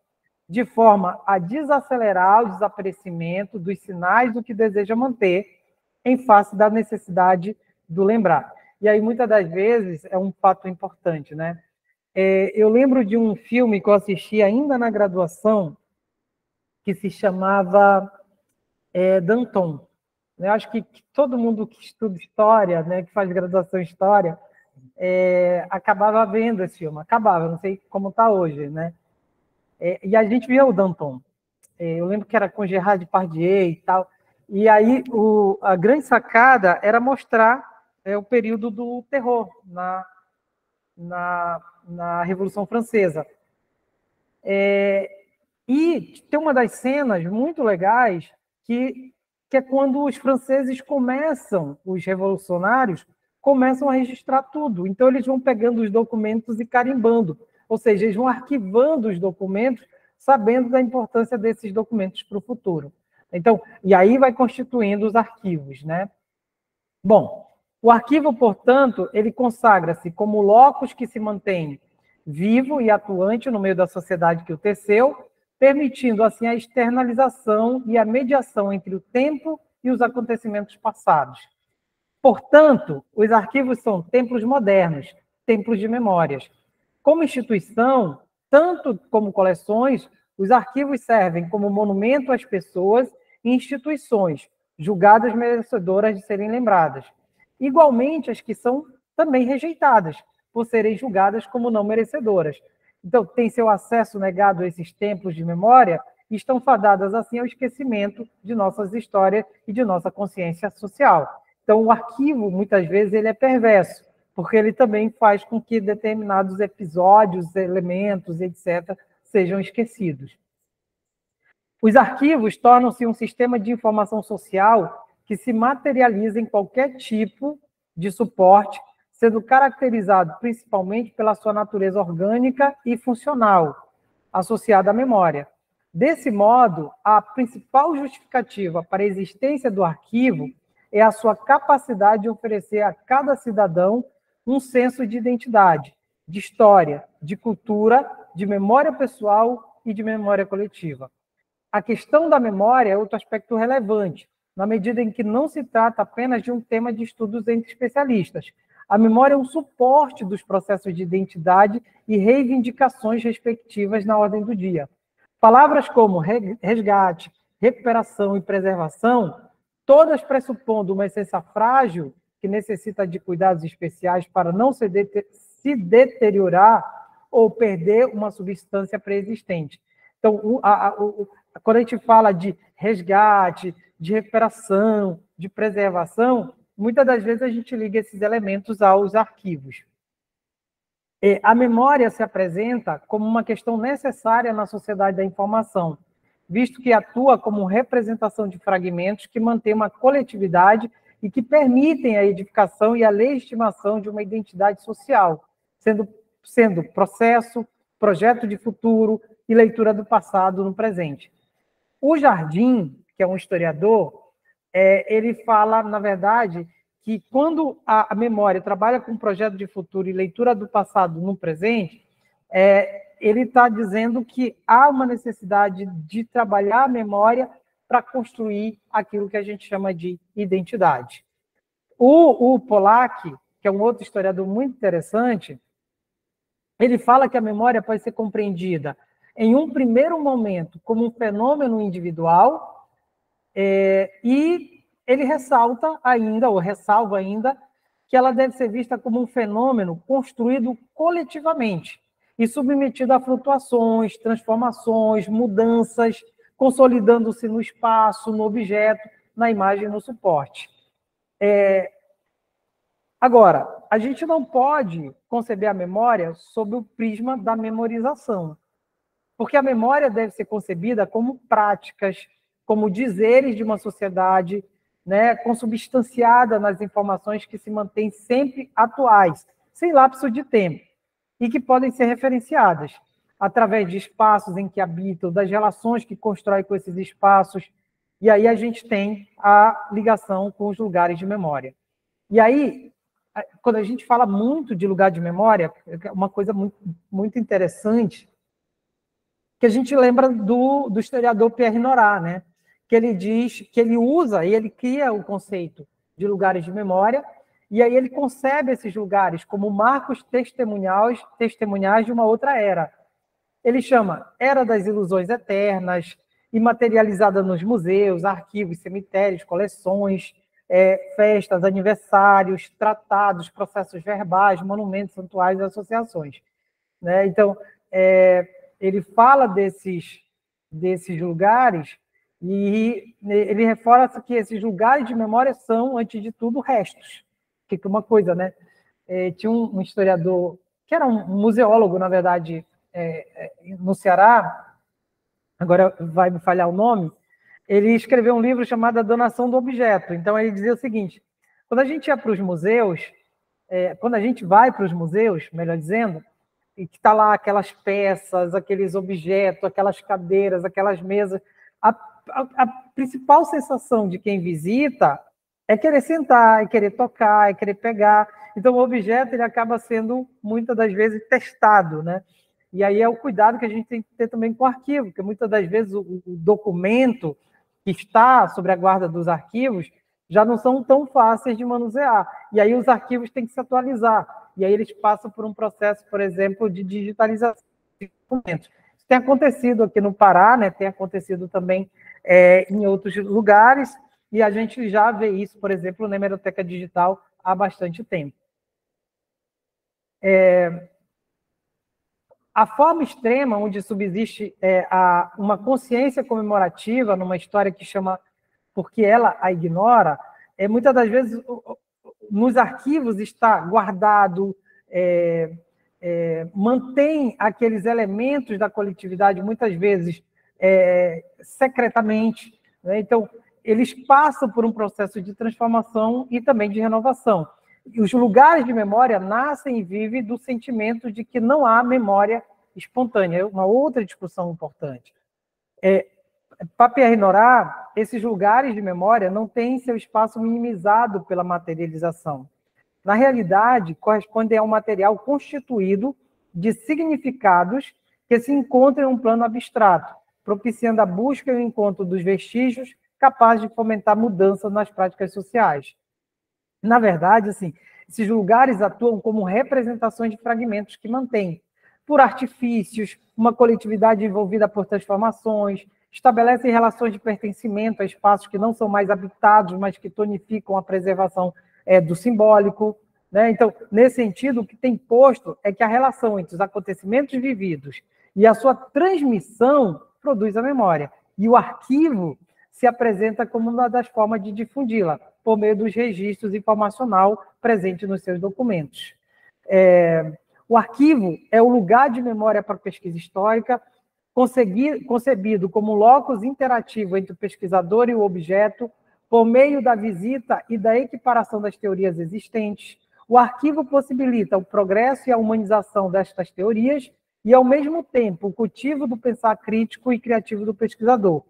de forma a desacelerar o desaparecimento dos sinais do que deseja manter, em face da necessidade do lembrar. E aí, muitas das vezes, é um fato importante, né? Eu lembro de um filme que eu assisti ainda na graduação, que se chamava Danton. Eu acho que todo mundo que estuda história, né, que faz graduação em história, acabava vendo esse filme. Acabava, não sei como está hoje, né? E a gente via o Danton. Eu lembro que era com Gerard Depardieu e tal. E aí a grande sacada era mostrar o período do terror na Revolução Francesa. E tem uma das cenas muito legais que é quando os franceses os revolucionários, começam a registrar tudo. Então, eles vão pegando os documentos e carimbando. Ou seja, eles vão arquivando os documentos, sabendo da importância desses documentos para o futuro. Então, e aí vai constituindo os arquivos, né? Bom, o arquivo, portanto, ele consagra-se como locus que se mantém vivo e atuante no meio da sociedade que o teceu, permitindo, assim, a externalização e a mediação entre o tempo e os acontecimentos passados. Portanto, os arquivos são templos modernos, templos de memórias. Como instituição, tanto como coleções, os arquivos servem como monumento às pessoas e instituições, julgadas merecedoras de serem lembradas. Igualmente, as que são também rejeitadas, por serem julgadas como não merecedoras. Então, tem seu acesso negado a esses templos de memória e estão fadadas, assim, ao esquecimento de nossas histórias e de nossa consciência social. Então, o arquivo, muitas vezes, ele é perverso, porque ele também faz com que determinados episódios, elementos, etc., sejam esquecidos. Os arquivos tornam-se um sistema de informação social que se materializa em qualquer tipo de suporte, sendo caracterizado principalmente pela sua natureza orgânica e funcional, associada à memória. Desse modo, a principal justificativa para a existência do arquivo é a sua capacidade de oferecer a cada cidadão um senso de identidade, de história, de cultura, de memória pessoal e de memória coletiva. A questão da memória é outro aspecto relevante, na medida em que não se trata apenas de um tema de estudos entre especialistas. A memória é um suporte dos processos de identidade e reivindicações respectivas na ordem do dia. Palavras como resgate, recuperação e preservação, todas pressupondo uma essência frágil que necessita de cuidados especiais para não se deteriorar ou perder uma substância pré-existente. Então, quando a gente fala de resgate, de recuperação, de preservação, muitas das vezes a gente liga esses elementos aos arquivos. A memória se apresenta como uma questão necessária na sociedade da informação, visto que atua como representação de fragmentos que mantêm uma coletividade e que permitem a edificação e a legitimação de uma identidade social, sendo processo, projeto de futuro e leitura do passado no presente. O Jardim, que é um historiador, ele fala, na verdade, que quando a memória trabalha com projeto de futuro e leitura do passado no presente, ele está dizendo que há uma necessidade de trabalhar a memória para construir aquilo que a gente chama de identidade. O Pollack, que é um outro historiador muito interessante, ele fala que a memória pode ser compreendida em um primeiro momento como um fenômeno individual, e ele ressalta ainda, ou ressalva ainda, que ela deve ser vista como um fenômeno construído coletivamente e submetido a flutuações, transformações, mudanças, consolidando-se no espaço, no objeto, na imagem, no suporte. Agora, a gente não pode conceber a memória sob o prisma da memorização, porque a memória deve ser concebida como práticas, como dizeres de uma sociedade, né, consubstanciada nas informações que se mantêm sempre atuais, sem lapso de tempo, e que podem ser referenciadas através de espaços em que habitam, das relações que constroem com esses espaços, e aí a gente tem a ligação com os lugares de memória. E aí, quando a gente fala muito de lugar de memória, é uma coisa muito, muito interessante, que a gente lembra do historiador Pierre Nora, né? Que ele diz, que ele usa e ele cria o conceito de lugares de memória, e aí ele concebe esses lugares como marcos testemunhais de uma outra era. Ele chama Era das Ilusões Eternas, imaterializada nos museus, arquivos, cemitérios, coleções, festas, aniversários, tratados, processos verbais, monumentos, santuários e associações. Né? Então, ele fala desses lugares e ele reforça que esses lugares de memória são, antes de tudo, restos. Que uma coisa, né? Tinha um historiador, que era um museólogo, na verdade, no Ceará, agora vai me falhar o nome, ele escreveu um livro chamado A Donação do Objeto. Então, ele dizia o seguinte, quando a gente ia para os museus, quando a gente vai para os museus, melhor dizendo, e que está lá aquelas peças, aqueles objetos, aquelas cadeiras, aquelas mesas, a principal sensação de quem visita é querer sentar, é querer tocar, é querer pegar. Então, o objeto ele acaba sendo, muitas das vezes, testado, né? E aí é o cuidado que a gente tem que ter também com o arquivo, porque muitas das vezes o documento que está sobre a guarda dos arquivos já não são tão fáceis de manusear. E aí os arquivos têm que se atualizar. E aí eles passam por um processo, por exemplo, de digitalização de documentos. Isso tem acontecido aqui no Pará, né? Tem acontecido também em outros lugares, e a gente já vê isso, por exemplo, na Hemeroteca Digital há bastante tempo. A forma extrema onde subsiste uma consciência comemorativa numa história que chama Porque Ela a Ignora, muitas das vezes nos arquivos está guardado, mantém aqueles elementos da coletividade, muitas vezes secretamente, né? Então, eles passam por um processo de transformação e também de renovação. E os lugares de memória nascem e vivem do sentimento de que não há memória espontânea. É uma outra discussão importante. Para Pierre Nora, esses lugares de memória não têm seu espaço minimizado pela materialização. Na realidade, correspondem a um material constituído de significados que se encontram em um plano abstrato, propiciando a busca e o encontro dos vestígios capazes de fomentar mudanças nas práticas sociais. Na verdade, assim, esses lugares atuam como representações de fragmentos que mantêm, por artifícios, uma coletividade envolvida por transformações, estabelecem relações de pertencimento a espaços que não são mais habitados, mas que tonificam a preservação do simbólico. Né? Então, nesse sentido, o que tem posto é que a relação entre os acontecimentos vividos e a sua transmissão produz a memória. E o arquivo se apresenta como uma das formas de difundi-la, por meio dos registros informacional presentes nos seus documentos. O arquivo é o lugar de memória para a pesquisa histórica, concebido como um locus interativo entre o pesquisador e o objeto, por meio da visita e da equiparação das teorias existentes. O arquivo possibilita o progresso e a humanização destas teorias e, ao mesmo tempo, o cultivo do pensar crítico e criativo do pesquisador.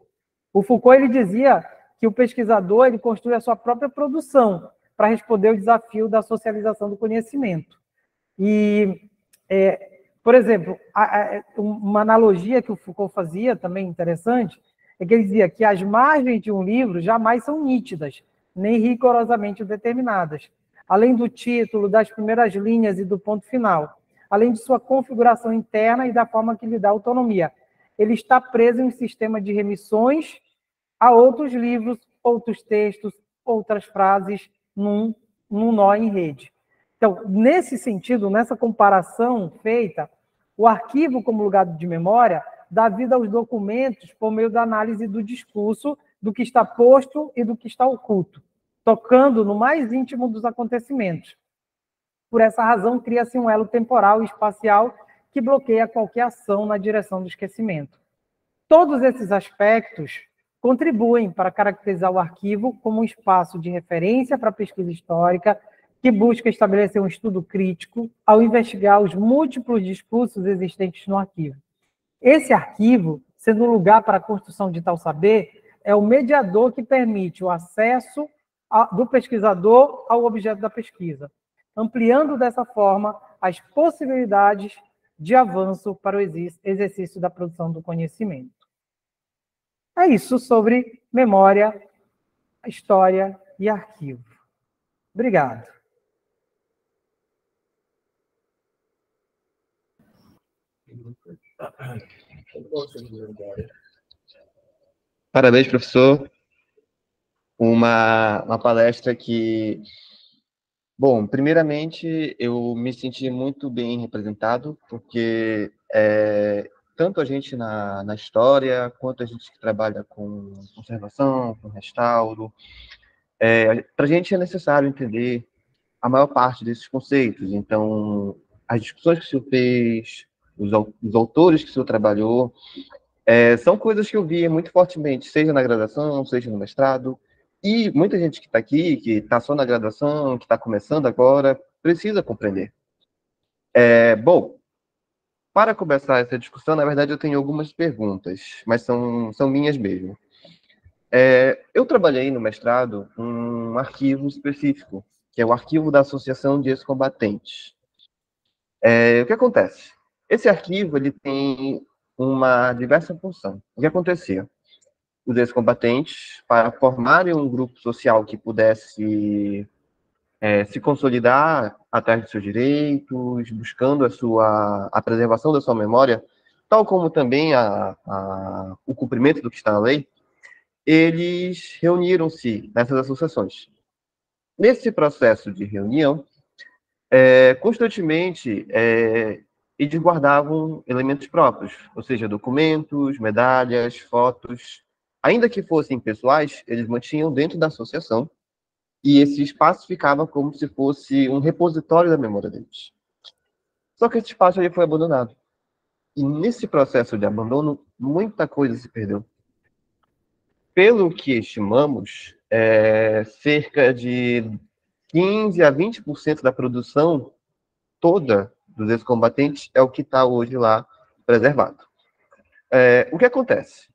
O Foucault ele dizia que o pesquisador ele construi a sua própria produção para responder ao desafio da socialização do conhecimento. E, por exemplo, uma analogia que o Foucault fazia, também interessante, é que ele dizia que as margens de um livro jamais são nítidas, nem rigorosamente determinadas, além do título, das primeiras linhas e do ponto final, além de sua configuração interna e da forma que lhe dá autonomia. Ele está preso em um sistema de remissões a outros livros, outros textos, outras frases, num nó em rede. Então, nesse sentido, nessa comparação feita, o arquivo como lugar de memória dá vida aos documentos por meio da análise do discurso, do que está posto e do que está oculto, tocando no mais íntimo dos acontecimentos. Por essa razão, cria-se um elo temporal e espacial que bloqueia qualquer ação na direção do esquecimento. Todos esses aspectos contribuem para caracterizar o arquivo como um espaço de referência para a pesquisa histórica que busca estabelecer um estudo crítico ao investigar os múltiplos discursos existentes no arquivo. Esse arquivo, sendo um lugar para a construção de tal saber, é o mediador que permite o acesso do pesquisador ao objeto da pesquisa, ampliando dessa forma as possibilidades de avanço para o exercício da produção do conhecimento. É isso sobre memória, história e arquivo. Obrigado. Parabéns, professor. Uma palestra que... Bom, primeiramente, eu me senti muito bem representado, porque tanto a gente na história, quanto a gente que trabalha com conservação, com restauro, para a gente é necessário entender a maior parte desses conceitos. Então, as discussões que o senhor fez, os autores que o senhor trabalhou, são coisas que eu via muito fortemente, seja na graduação, seja no mestrado, e muita gente que está aqui, que está só na graduação, que está começando agora, precisa compreender. Bom, para começar essa discussão, na verdade, eu tenho algumas perguntas, mas são minhas mesmo. Eu trabalhei no mestrado um arquivo específico, que é o arquivo da Associação de Ex-Combatentes. O que acontece? Esse arquivo ele tem uma diversa função. O que acontecia? Os ex-combatentes, para formarem um grupo social que pudesse se consolidar atrás de seus direitos, buscando a preservação da sua memória, tal como também o cumprimento do que está na lei, eles reuniram-se nessas associações. Nesse processo de reunião, constantemente, eles guardavam elementos próprios, ou seja, documentos, medalhas, fotos, ainda que fossem pessoais, eles mantinham dentro da associação, e esse espaço ficava como se fosse um repositório da memória deles. Só que esse espaço aí foi abandonado. E nesse processo de abandono, muita coisa se perdeu. Pelo que estimamos, cerca de 15 a 20% da produção toda dos ex-combatentes é o que está hoje lá preservado. O que acontece?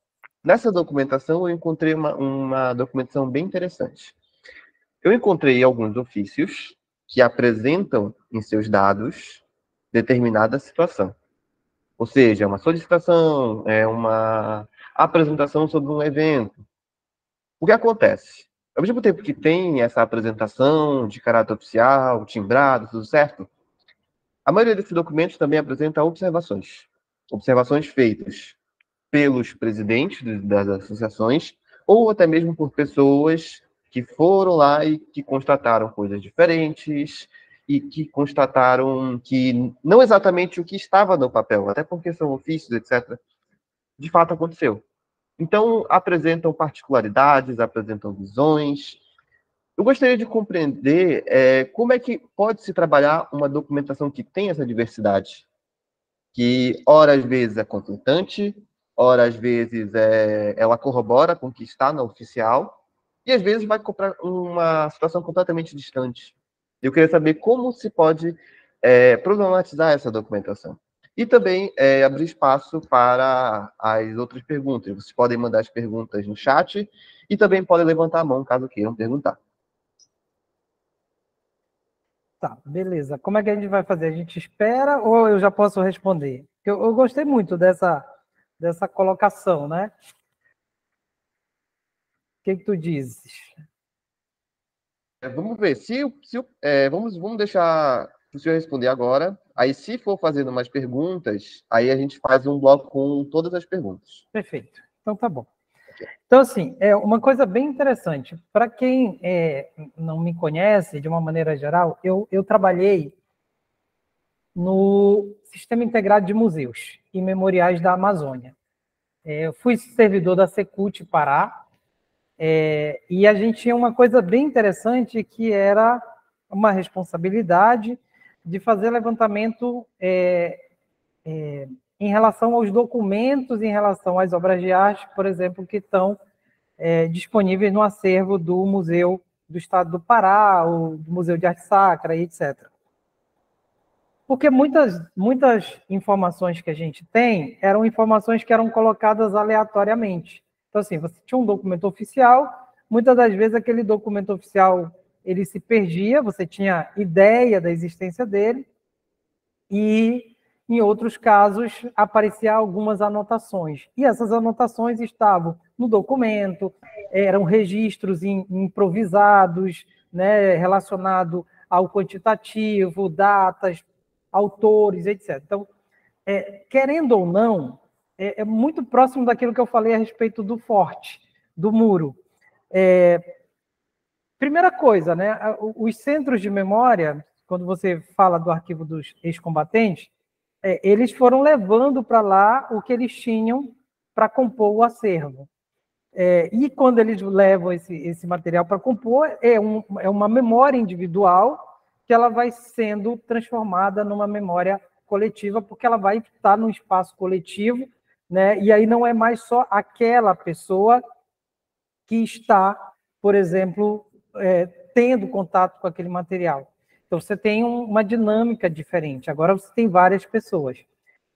Nessa documentação, eu encontrei uma documentação bem interessante. Eu encontrei alguns ofícios que apresentam em seus dados determinada situação. Ou seja, uma solicitação, uma apresentação sobre um evento. O que acontece? Ao mesmo tempo que tem essa apresentação de caráter oficial, timbrado, tudo certo, a maioria desses documentos também apresenta observações. Observações feitas pelos presidentes das associações ou até mesmo por pessoas que foram lá e que constataram coisas diferentes e que constataram que não exatamente o que estava no papel, até porque são ofícios, etc., de fato aconteceu. Então, apresentam particularidades, apresentam visões. Eu gostaria de compreender como é que pode se trabalhar uma documentação que tem essa diversidade, que, ora, às vezes é conflitante, ora, às vezes ela corrobora com o que está na oficial, e às vezes vai comprar uma situação completamente distante. Eu queria saber como se pode problematizar essa documentação. E também abrir espaço para as outras perguntas. Vocês podem mandar as perguntas no chat e também podem levantar a mão caso queiram perguntar. Tá, beleza. Como é que a gente vai fazer? A gente espera ou eu já posso responder? Eu gostei muito dessa colocação, né? O que tu dizes? Vamos ver. Vamos deixar o senhor responder agora. Aí, se for fazendo mais perguntas, aí a gente faz um bloco com todas as perguntas. Perfeito. Então, tá bom. Então, assim, uma coisa bem interessante. Para quem não me conhece, de uma maneira geral, eu trabalhei no Sistema Integrado de Museus e Memoriais da Amazônia. Eu fui servidor da Secult Pará, e a gente tinha uma coisa bem interessante que era uma responsabilidade de fazer levantamento em relação aos documentos, em relação às obras de arte, por exemplo, que estão disponíveis no acervo do Museu do Estado do Pará, ou do Museu de Arte Sacra, etc. Porque muitas informações que a gente tem eram informações que eram colocadas aleatoriamente. Então, assim, você tinha um documento oficial, muitas das vezes aquele documento oficial ele se perdia, você tinha ideia da existência dele, e em outros casos apareciam algumas anotações. E essas anotações estavam no documento, eram registros improvisados, né, relacionados ao quantitativo, datas, autores, etc. Então, querendo ou não, é muito próximo daquilo que eu falei a respeito do forte, do muro. Primeira coisa, né, os centros de memória, quando você fala do arquivo dos ex-combatentes, eles foram levando para lá o que eles tinham para compor o acervo. E quando eles levam esse material para compor, é uma memória individual que ela vai sendo transformada numa memória coletiva, porque ela vai estar num espaço coletivo, né? E aí não é mais só aquela pessoa que está, por exemplo, tendo contato com aquele material. Então, você tem uma dinâmica diferente. Agora, você tem várias pessoas.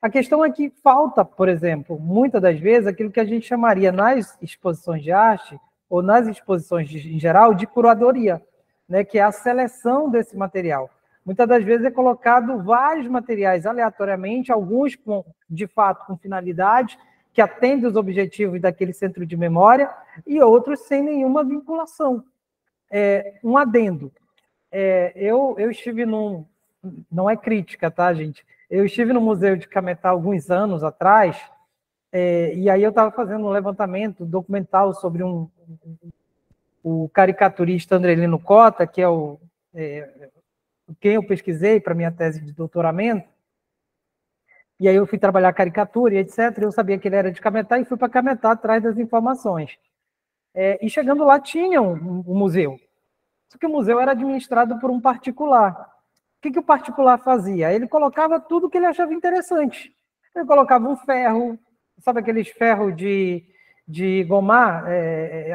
A questão é que falta, por exemplo, muitas das vezes, aquilo que a gente chamaria nas exposições de arte, ou nas exposições em geral, de curadoria, né, que é a seleção desse material. Muitas das vezes é colocado vários materiais aleatoriamente, alguns, de fato, com finalidade, que atendem os objetivos daquele centro de memória, e outros sem nenhuma vinculação. Um adendo. Eu estive num... Não é crítica, tá, gente? Eu estive no Museu de Cametá alguns anos atrás, e aí eu estava fazendo um levantamento documental sobre o caricaturista Andrelino Cota, que é quem eu pesquisei para minha tese de doutoramento, e aí eu fui trabalhar caricatura e etc. Eu sabia que ele era de Cametá e fui para Cametá atrás das informações. E chegando lá tinha um museu. Só que o museu era administrado por um particular. O que o particular fazia? Ele colocava tudo que ele achava interessante. Ele colocava um ferro, sabe aqueles ferros de gomar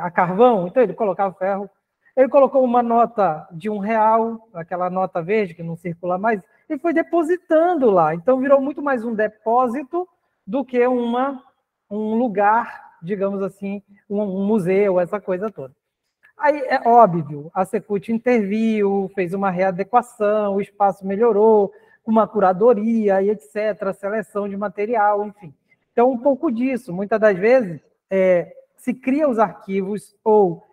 a carvão? Então ele colocava ferro. Ele colocou uma nota de R$ 1, aquela nota verde que não circula mais, e foi depositando lá. Então, virou muito mais um depósito do que um lugar, digamos assim, um museu, essa coisa toda. Aí, é óbvio, a Secult interviu, fez uma readequação, o espaço melhorou, com uma curadoria e etc., seleção de material, enfim. Então, um pouco disso. Muitas das vezes, se cria os arquivos ou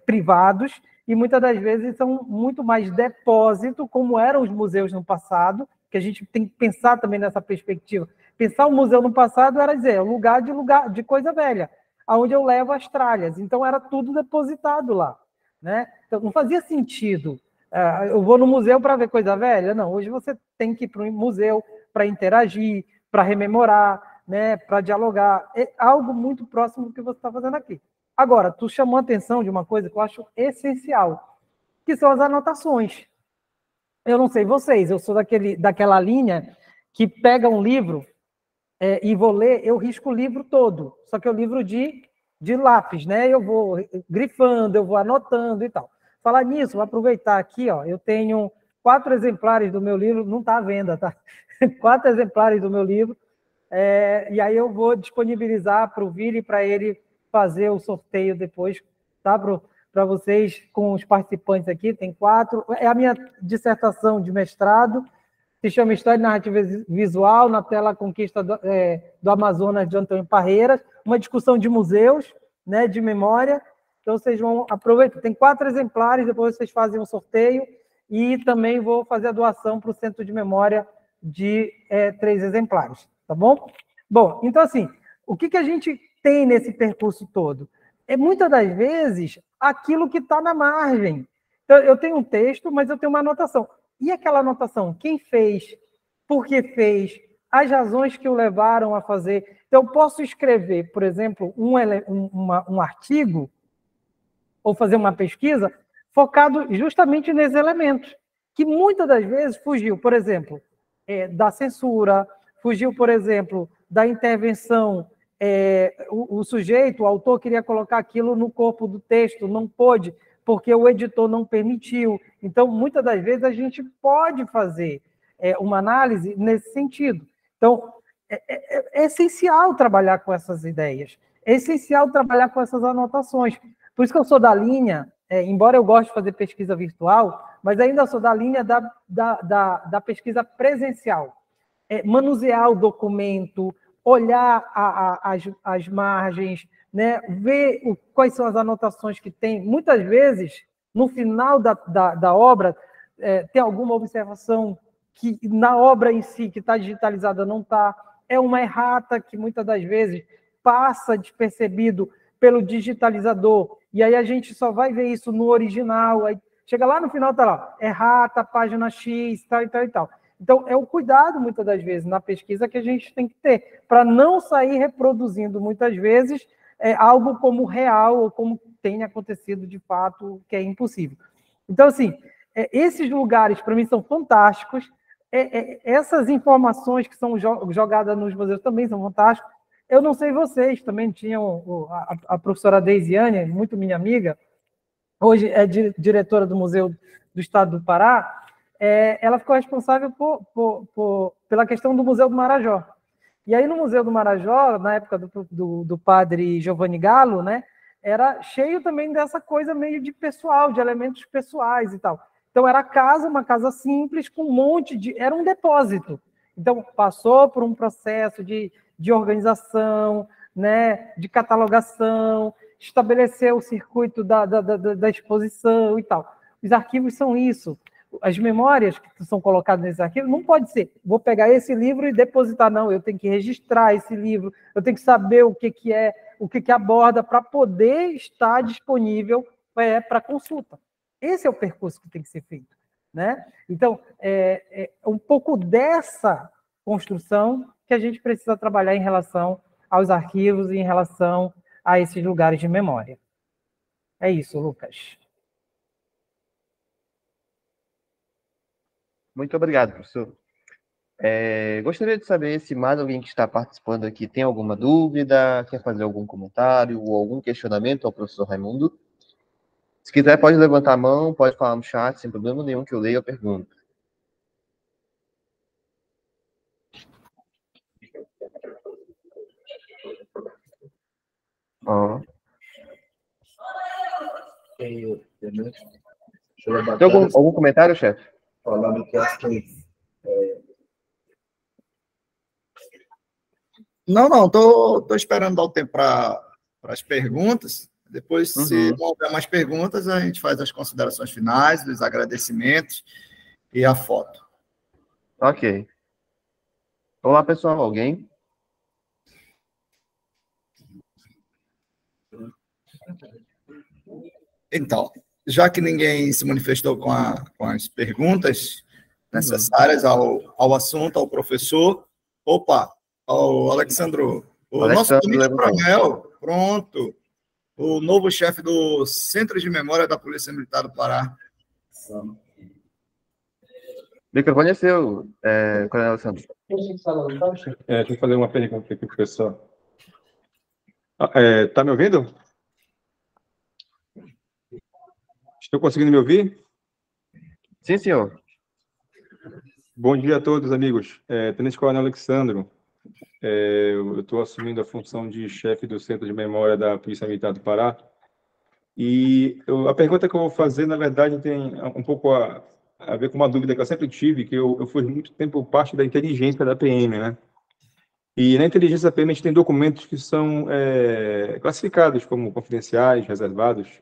privados, e muitas das vezes são muito mais depósito, como eram os museus no passado, que a gente tem que pensar também nessa perspectiva. Pensar o museu no passado era dizer, lugar de coisa velha, aonde eu levo as tralhas. Então, era tudo depositado lá. Né? Então, não fazia sentido. Eu vou no museu para ver coisa velha? Não, hoje você tem que ir para o museu para interagir, para rememorar, né? Para dialogar. É algo muito próximo do que você está fazendo aqui. Agora, tu chamou a atenção de uma coisa que eu acho essencial, que são as anotações. Eu não sei vocês, eu sou daquela linha que pega um livro e vou ler, eu risco o livro todo, só que é o livro de lápis, né? Eu vou grifando, eu vou anotando e tal. Falar nisso, vou aproveitar aqui, ó, eu tenho 4 exemplares do meu livro, não está à venda, tá? 4 exemplares do meu livro, e aí eu vou disponibilizar para o Vili, para ele fazer o sorteio depois, tá? Para vocês, com os participantes aqui, tem 4. É a minha dissertação de mestrado, se chama História e Narrativa Visual, na tela Conquista do Amazonas, de Antônio Parreiras, uma discussão de museus, né, de memória. Então, vocês vão aproveitar. Tem 4 exemplares, depois vocês fazem um sorteio, e também vou fazer a doação para o Centro de Memória de 3 exemplares, tá bom? Bom, então, assim, o que a gente tem nesse percurso todo? Muitas das vezes, aquilo que está na margem. Então, eu tenho um texto, mas eu tenho uma anotação. E aquela anotação? Quem fez? Por que fez? As razões que o levaram a fazer. Então, eu posso escrever, por exemplo, um artigo ou fazer uma pesquisa focado justamente nesses elementos, que muitas das vezes fugiu, por exemplo, da censura, fugiu, por exemplo, da intervenção. O sujeito, o autor, queria colocar aquilo no corpo do texto, não pôde, porque o editor não permitiu. Então, muitas das vezes, a gente pode fazer uma análise nesse sentido. Então, é essencial trabalhar com essas ideias, é essencial trabalhar com essas anotações. Por isso que eu sou da linha, embora eu goste de fazer pesquisa virtual, mas ainda sou da linha da pesquisa presencial. Manusear o documento, olhar as margens, né? Ver quais são as anotações que tem. Muitas vezes, no final da obra, tem alguma observação que na obra em si, que está digitalizada, não está. É uma errata que muitas das vezes passa despercebido pelo digitalizador, e aí a gente só vai ver isso no original, aí chega lá no final, está lá, errata, página X, tal e tal e tal. Então, é o cuidado, muitas das vezes, na pesquisa que a gente tem que ter, para não sair reproduzindo, muitas vezes, algo como real, ou como tem acontecido de fato, que é impossível. Então, assim, esses lugares, para mim, são fantásticos. Essas informações que são jogadas nos museus também são fantásticas. Eu não sei vocês, também tinham a professora Deisiane, muito minha amiga, hoje é diretora do Museu do Estado do Pará. Ela ficou responsável pela questão do Museu do Marajó. E aí, no Museu do Marajó, na época do padre Giovanni Gallo, né, era cheio também dessa coisa meio de pessoal, de elementos pessoais e tal. Então, era uma casa simples, com um monte de... Era um depósito. Então, passou por um processo de organização, né, de catalogação, estabeleceu o circuito da exposição e tal. Os arquivos são isso. As memórias que são colocadas nesse arquivo não pode ser, vou pegar esse livro e depositar, não, eu tenho que registrar esse livro, eu tenho que saber o que é, o que aborda, para poder estar disponível para consulta. Esse é o percurso que tem que ser feito, né? Então, um pouco dessa construção que a gente precisa trabalhar em relação aos arquivos e em relação a esses lugares de memória. É isso, Lucas. Muito obrigado, professor. Gostaria de saber se mais alguém que está participando aqui tem alguma dúvida, quer fazer algum comentário ou algum questionamento ao professor Raimundo. Se quiser, pode levantar a mão, pode falar no chat, sem problema nenhum, que eu leio a pergunta. Ó. Tem algum comentário, chefe? Falando que acho que... Não, tô esperando dar o tempo para as perguntas. Depois, se não houver mais perguntas, a gente faz as considerações finais, os agradecimentos e a foto. Ok. Olá, pessoal. Alguém? Então, já que ninguém se manifestou com as perguntas necessárias ao assunto, ao professor, ao Alexandro, o nosso tenente-coronel, pronto, o novo chefe do Centro de Memória da Polícia Militar do Pará. O microfone é seu, Coronel Alexandre. Deixa eu fazer uma pergunta aqui, professor. Tá me ouvindo? Estou conseguindo me ouvir? Sim, senhor. Bom dia a todos, amigos. Tenente Coronel Alexandro. Eu estou assumindo a função de chefe do Centro de Memória da Polícia Militar do Pará. E a pergunta que eu vou fazer, na verdade, tem um pouco a ver com uma dúvida que eu sempre tive, que eu fui muito tempo parte da inteligência da PM, né? E na inteligência da PM a gente tem documentos que são classificados como confidenciais, reservados.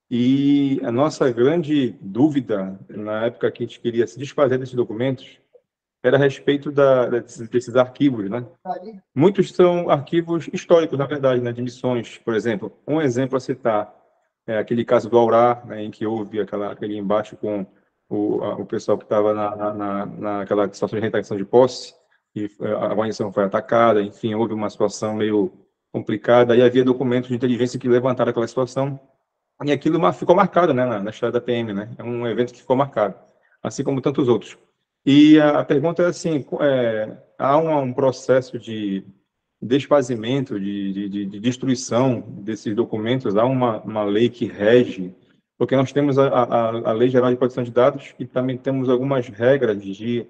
E a nossa grande dúvida, na época que a gente queria se desfazer desses documentos, era a respeito desses arquivos, né? Muitos são arquivos históricos, na verdade, né, de missões. Por exemplo, um exemplo a citar é aquele caso do Aurá, né, em que houve aquele embate com o pessoal que estava naquela situação de retenção de posse, e a guarnição foi atacada, enfim, houve uma situação meio complicada, e havia documentos de inteligência que levantaram aquela situação, e aquilo ficou marcado, né, na história da PM, né? É um evento que ficou marcado, assim como tantos outros. E a pergunta é assim, há um processo de desfazimento, de destruição desses documentos, há uma lei que rege, porque nós temos a Lei Geral de Proteção de Dados e também temos algumas regras de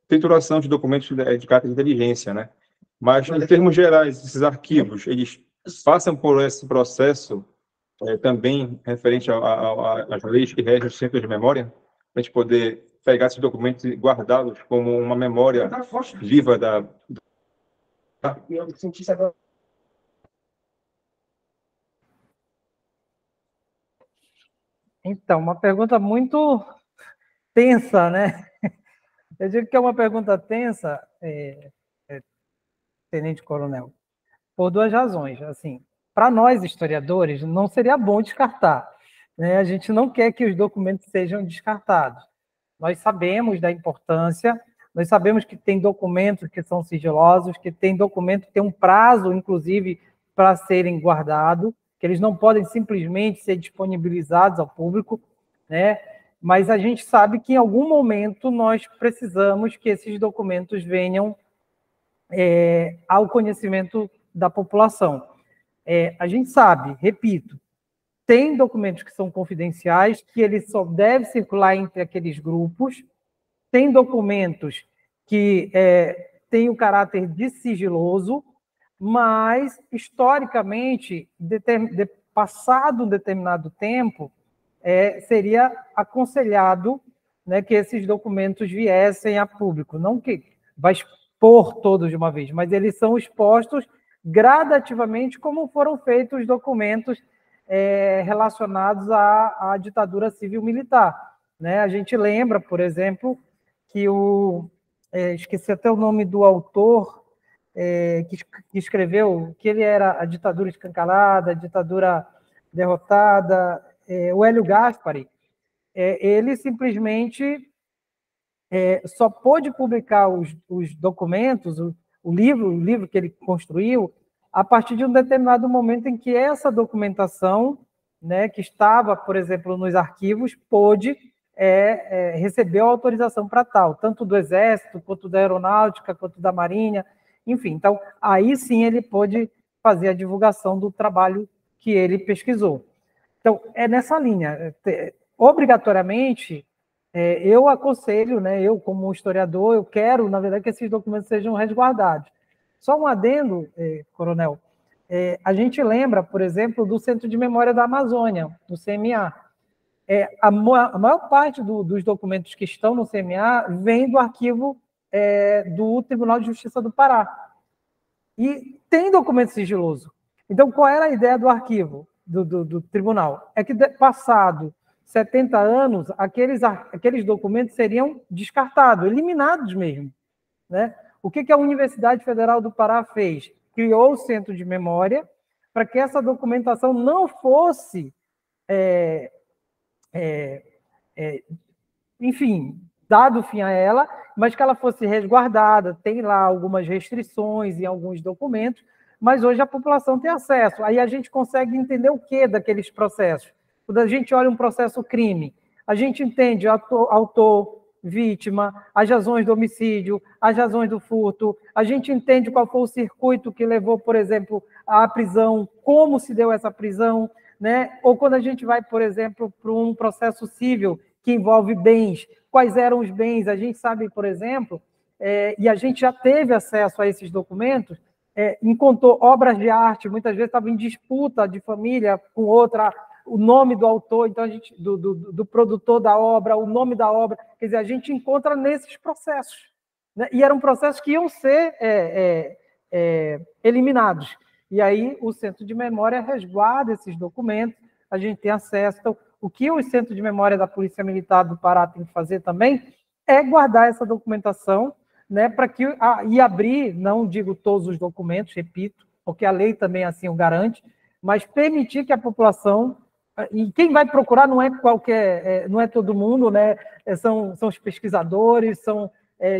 trituração de documentos de caráter de inteligência, né? Mas, em termos gerais, esses arquivos, eles passam por esse processo também referente às leis que regem os centros de memória, para a gente poder pegar esses documentos e guardá-los como uma memória viva da... Então, uma pergunta muito tensa, né? Eu digo que é uma pergunta tensa, Tenente Coronel, por duas razões. Assim, para nós, historiadores, não seria bom descartar, né? A gente não quer que os documentos sejam descartados. Nós sabemos da importância, nós sabemos que tem documentos que são sigilosos, que tem documento que tem um prazo, inclusive, para serem guardados, que eles não podem simplesmente ser disponibilizados ao público, né? Mas a gente sabe que em algum momento nós precisamos que esses documentos venham ao conhecimento da população. A gente sabe, repito, tem documentos que são confidenciais, que eles só devem circular entre aqueles grupos, tem documentos que têm o caráter de sigiloso, mas, historicamente, passado um determinado tempo, seria aconselhado, né, que esses documentos viessem a público. Não que vai expor todos de uma vez, mas eles são expostos gradativamente, como foram feitos os documentos relacionados à ditadura civil-militar, né? A gente lembra, por exemplo, que esqueci até o nome do autor que escreveu que ele era a ditadura escancarada, a ditadura derrotada, o Hélio Gaspari. Ele simplesmente só pôde publicar os documentos, o livro que ele construiu, a partir de um determinado momento em que essa documentação, né, que estava, por exemplo, nos arquivos, pôde receber a autorização para tal, tanto do Exército, quanto da Aeronáutica, quanto da Marinha, enfim. Então, aí sim ele pôde fazer a divulgação do trabalho que ele pesquisou. Então, é nessa linha. Obrigatoriamente, eu aconselho, né, eu como historiador, eu quero, na verdade, que esses documentos sejam resguardados. Só um adendo, coronel, a gente lembra, por exemplo, do Centro de Memória da Amazônia, do CMA. A maior parte dos documentos que estão no CMA vem do arquivo do Tribunal de Justiça do Pará. E tem documento sigiloso. Então, qual era a ideia do arquivo do tribunal? É que, passado 70 anos, aqueles documentos seriam descartados, eliminados mesmo, né? O que a Universidade Federal do Pará fez? Criou o Centro de Memória para que essa documentação não fosse, enfim, dado fim a ela, mas que ela fosse resguardada. Tem lá algumas restrições em alguns documentos, mas hoje a população tem acesso. Aí a gente consegue entender o que daqueles processos. Quando a gente olha um processo crime, a gente entende autor, vítima, as razões do homicídio, as razões do furto, a gente entende qual foi o circuito que levou, por exemplo, à prisão, como se deu essa prisão, né? Ou quando a gente vai, por exemplo, para um processo civil que envolve bens, quais eram os bens, a gente sabe, por exemplo, e a gente já teve acesso a esses documentos, encontrou obras de arte, muitas vezes estava em disputa de família com outra, o nome do autor, então a gente, do produtor da obra, o nome da obra, quer dizer, a gente encontra nesses processos, né? E eram processos que iam ser eliminados. E aí o Centro de Memória resguarda esses documentos, a gente tem acesso. Então, o que o Centro de Memória da Polícia Militar do Pará tem que fazer também é guardar essa documentação, né, para que e abrir, não digo todos os documentos, repito, porque a lei também assim o garante, mas permitir que a população, e quem vai procurar não é qualquer, não é todo mundo, né, são os pesquisadores, são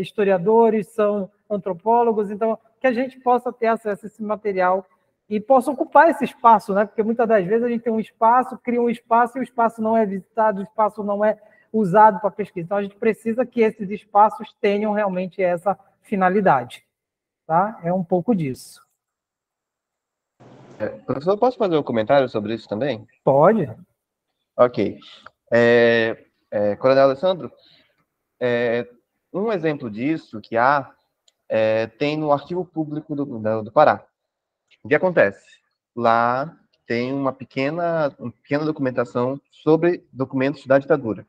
historiadores, são antropólogos, então que a gente possa ter acesso a esse material e possa ocupar esse espaço, né, porque muitas das vezes a gente tem um espaço, cria um espaço e o espaço não é visitado, o espaço não é usado para pesquisa. Então, a gente precisa que esses espaços tenham realmente essa finalidade. Tá? É um pouco disso. Professor, posso fazer um comentário sobre isso também? Pode. Ok. Coronel Alessandro, um exemplo disso que tem no Arquivo Público do Pará. O que acontece? Lá tem uma pequena documentação sobre documentos da ditadura,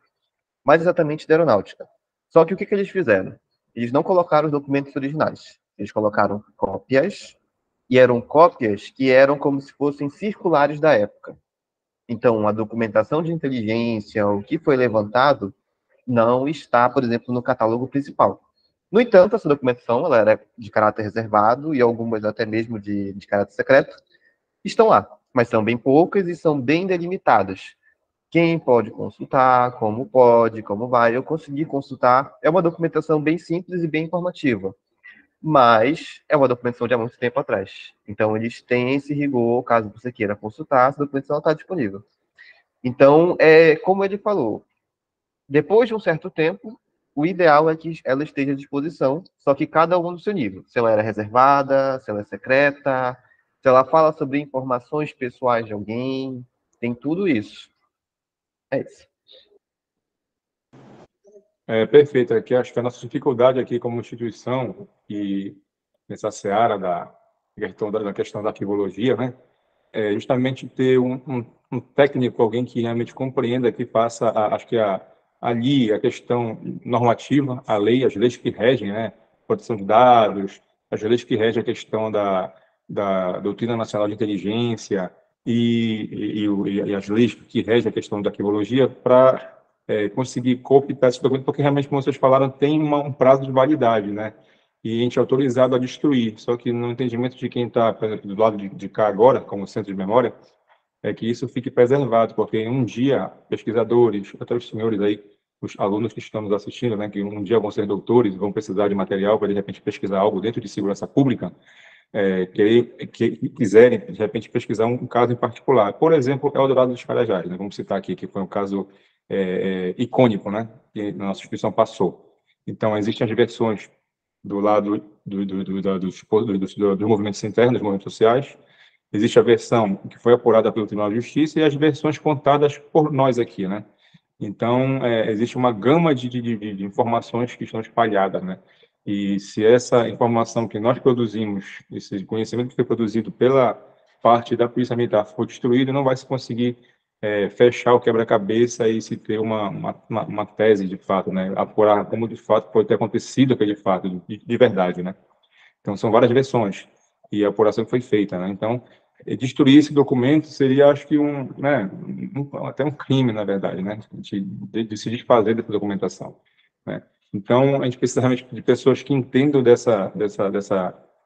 mais exatamente da aeronáutica. Só que o que eles fizeram? Eles não colocaram os documentos originais. Eles colocaram cópias, e eram cópias que eram como se fossem circulares da época. Então, a documentação de inteligência, o que foi levantado, não está, por exemplo, no catálogo principal. No entanto, essa documentação ela era de caráter reservado, e algumas até mesmo de caráter secreto, estão lá, mas são bem poucas e são bem delimitadas. Quem pode consultar, como vai. Eu consegui consultar. É uma documentação bem simples e bem informativa, mas é uma documentação de há muito tempo atrás. Então, eles têm esse rigor, caso você queira consultar, essa documentação está disponível. Então, como ele falou, depois de um certo tempo, o ideal é que ela esteja à disposição, só que cada um no seu nível. Se ela era reservada, se ela é secreta, se ela fala sobre informações pessoais de alguém, tem tudo isso. É isso. Perfeito. Aqui acho que a nossa dificuldade aqui como instituição e nessa seara da questão da arquivologia, né, é justamente ter um técnico, alguém que realmente compreenda, que faça, acho que ali a questão normativa, a lei, as leis que regem, né, proteção de dados, as leis que regem a questão da doutrina nacional de inteligência e as leis que regem a questão da arquivologia para conseguir cooptar esse documento, porque realmente, como vocês falaram, tem um prazo de validade, né? E a gente é autorizado a destruir. Só que no entendimento de quem está, por exemplo, do lado de cá agora, como centro de memória, é que isso fique preservado, porque um dia, pesquisadores, até os senhores aí, os alunos que estão nos assistindo, né, que um dia vão ser doutores, vão precisar de material para, de repente, pesquisar algo dentro de segurança pública, que quiserem, de repente, pesquisar um caso em particular. Por exemplo, Eldorado dos Carajás, né? Vamos citar aqui, que foi um caso icônico, né, que a nossa instituição passou. Então, existem as versões do lado dos movimentos internos, dos movimentos sociais, Existe a versão que foi apurada pelo Tribunal de Justiça e as versões contadas por nós aqui, né? Então, existe uma gama de informações que estão espalhadas, né? E se essa informação que nós produzimos, esse conhecimento que foi produzido pela parte da Polícia Militar for destruído, não vai se conseguir fechar o quebra-cabeça e se ter uma tese de fato, né? Apurar como de fato pode ter acontecido aquele fato de verdade, né? Então, são várias versões e a apuração foi feita, né? Então, destruir esse documento seria, acho que, até um crime, na verdade, né? De se desfazer dessa documentação, né? Então, a gente precisa realmente de pessoas que entendam dessa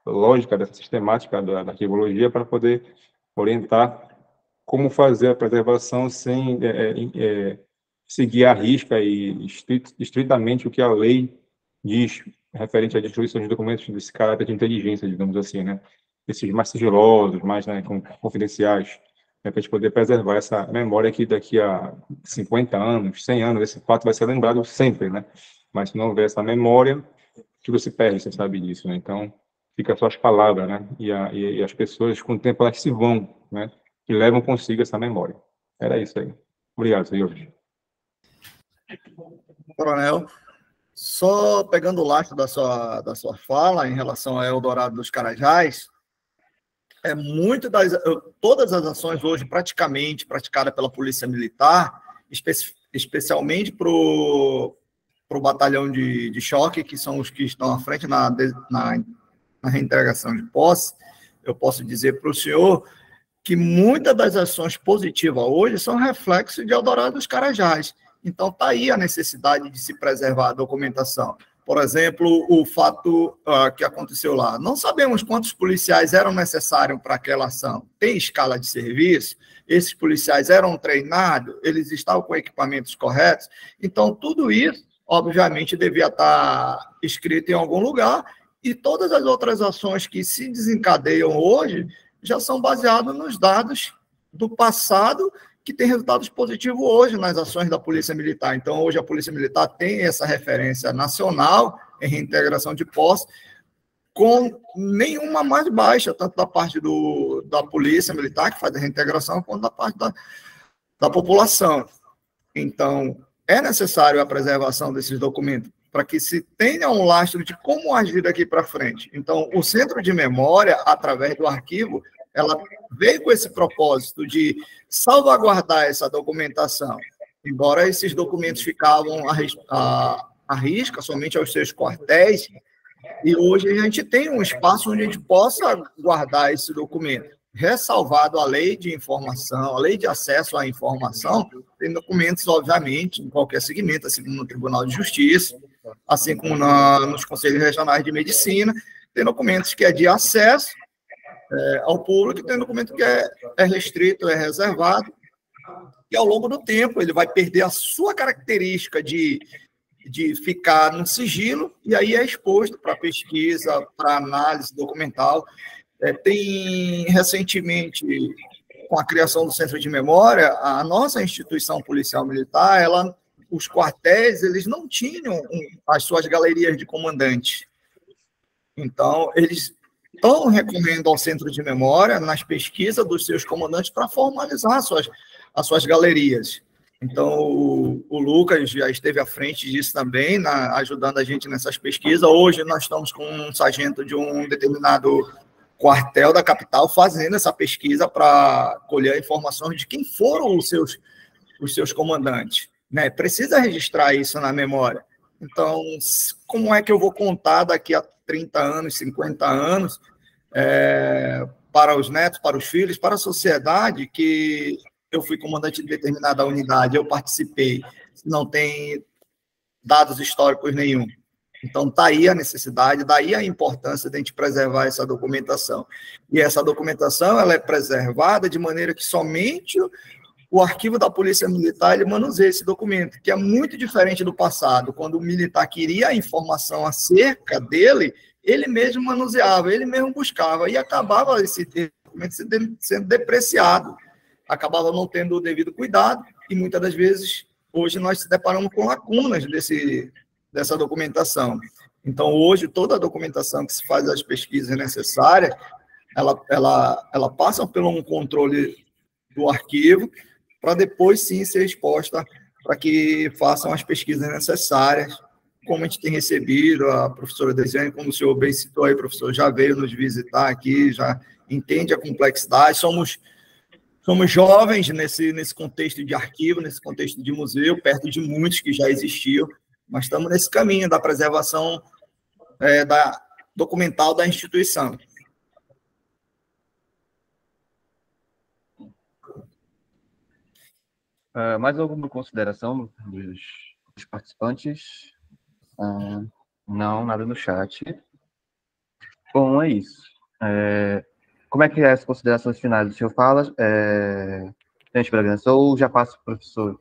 lógica, dessa sistemática da arqueologia para poder orientar como fazer a preservação sem seguir à risca e estritamente o que a lei diz referente à destruição de documentos desse caráter de inteligência, digamos assim, né? Esses mais sigilosos, mais, né, confidenciais, né, para a gente poder preservar essa memória que daqui a 50 anos, 100 anos, esse fato vai ser lembrado sempre, né? Mas se não houver essa memória, tudo se perde, você sabe disso, né? Então, fica só as palavras, né? E as pessoas, com o tempo, elas se vão, né? E levam consigo essa memória. Era isso aí. Obrigado, senhor. Coronel, só pegando o lastro da sua fala em relação ao Eldorado dos Carajás, todas as ações hoje praticamente praticadas pela Polícia Militar, especialmente para o batalhão de choque, que são os que estão à frente na reintegração de posse, eu posso dizer para o senhor que muitas das ações positivas hoje são reflexo de Eldorado dos Carajás. Então, está aí a necessidade de se preservar a documentação. Por exemplo, o fato que aconteceu lá. Não sabemos quantos policiais eram necessários para aquela ação. Tem escala de serviço? Esses policiais eram treinados? Eles estavam com equipamentos corretos? Então, tudo isso, obviamente, devia estar escrito em algum lugar, e todas as outras ações que se desencadeiam hoje já são baseadas nos dados do passado, que tem resultados positivos hoje nas ações da Polícia Militar. Então, hoje a Polícia Militar tem essa referência nacional em reintegração de posse, com nenhuma mais baixa, tanto da parte da Polícia Militar, que faz a reintegração, quanto da parte da população. Então, é necessário a preservação desses documentos, para que se tenha um lastro de como agir daqui para frente. Então, o Centro de Memória, através do arquivo, ela veio com esse propósito de salvaguardar essa documentação, embora esses documentos ficavam à risca, somente aos seus quartéis, e hoje a gente tem um espaço onde a gente possa guardar esse documento, ressalvado a lei de informação, a lei de acesso à informação, tem documentos, obviamente, em qualquer segmento, assim como no Tribunal de Justiça, assim como nos Conselhos Regionais de Medicina, tem documentos que é de acesso ao público, tem documento que é restrito, é reservado, e ao longo do tempo ele vai perder a sua característica de ficar no sigilo, e aí é exposto para pesquisa, para análise documental. Tem, recentemente, com a criação do Centro de Memória, a nossa instituição policial militar, os quartéis, eles não tinham as suas galerias de comandante. Então, eles estão recorrendo ao Centro de Memória nas pesquisas dos seus comandantes para formalizar as suas galerias. Então, o Lucas já esteve à frente disso também, ajudando a gente nessas pesquisas. Hoje, nós estamos com um sargento de um determinado quartel da capital fazendo essa pesquisa para colher informações de quem foram os seus comandantes, né? Precisa registrar isso na memória. Então, como é que eu vou contar daqui a 30 anos, 50 anos, para os netos, para os filhos, para a sociedade, que eu fui comandante de determinada unidade, eu participei, não tem dados históricos nenhum. Então, está aí a necessidade, daí a importância de a gente preservar essa documentação. E essa documentação ela é preservada de maneira que somente o arquivo da Polícia Militar ele manuseia esse documento, que é muito diferente do passado. Quando o militar queria a informação acerca dele, ele mesmo manuseava, ele mesmo buscava, e acabava esse documento sendo depreciado, acabava não tendo o devido cuidado, e muitas das vezes, hoje, nós se deparamos com lacunas dessa documentação. Então, hoje, toda a documentação que se faz as pesquisas necessárias, ela passa por um controle do arquivo para depois sim ser exposta para que façam as pesquisas necessárias, como a gente tem recebido, a professora Desiane, como o senhor bem citou aí, professor, já veio nos visitar aqui, já entende a complexidade, somos jovens nesse contexto de arquivo, nesse contexto de museu, perto de muitos que já existiam, mas estamos nesse caminho da preservação documental da instituição. Mais alguma consideração dos participantes? Não, nada no chat. Bom, é isso. Como é que é as considerações finais? O senhor fala, Tenente Bragança, ou já passo para o professor?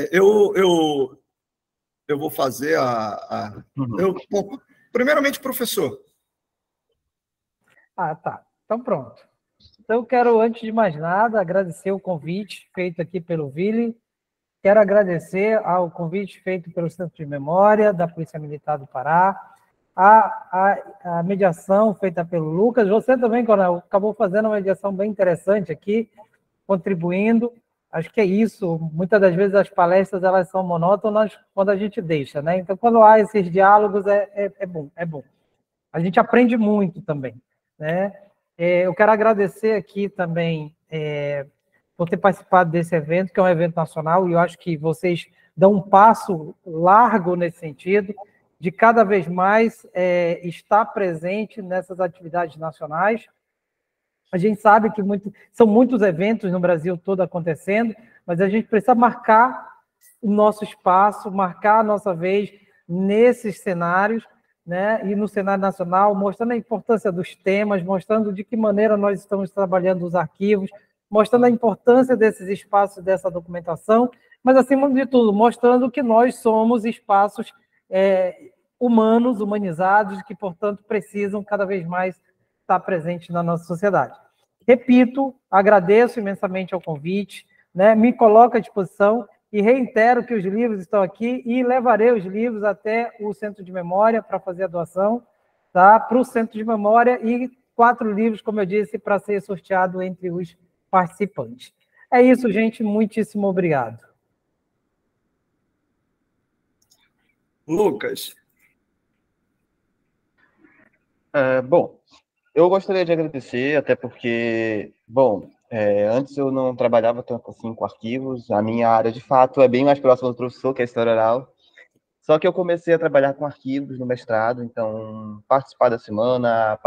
Eu vou fazer bom, primeiramente, professor. Tá. Então, pronto. Então, eu quero, antes de mais nada, agradecer o convite feito aqui pelo Vili. Quero agradecer ao convite feito pelo Centro de Memória da Polícia Militar do Pará, a mediação feita pelo Lucas. Você também, Coronel, acabou fazendo uma mediação bem interessante aqui, contribuindo. Acho que é isso. Muitas das vezes as palestras elas são monótonas quando a gente deixa, né? Então, quando há esses diálogos, é bom. A gente aprende muito também, né? Eu quero agradecer aqui também por ter participado desse evento, que é um evento nacional, e eu acho que vocês dão um passo largo nesse sentido, de cada vez mais estar presente nessas atividades nacionais. A gente sabe que são muitos eventos no Brasil todo acontecendo, mas a gente precisa marcar o nosso espaço, marcar a nossa vez nesses cenários, né? E no cenário nacional, mostrando a importância dos temas, mostrando de que maneira nós estamos trabalhando os arquivos, mostrando a importância desses espaços, dessa documentação, mas, acima de tudo, mostrando que nós somos espaços humanos, humanizados, que, portanto, precisam cada vez mais estar presentes na nossa sociedade. Repito, agradeço imensamente ao convite, né? Me coloco à disposição e reitero que os livros estão aqui e levarei os livros até o Centro de Memória para fazer a doação, tá? Para o Centro de Memória, e 4 livros, como eu disse, para ser sorteado entre os participantes. É isso, gente. Muitíssimo obrigado. Lucas. Bom, eu gostaria de agradecer, até porque, bom, antes eu não trabalhava tanto assim com arquivos, a minha área, de fato, é bem mais próxima do professor, que é a História Oral, só que eu comecei a trabalhar com arquivos no mestrado, então participar da semana,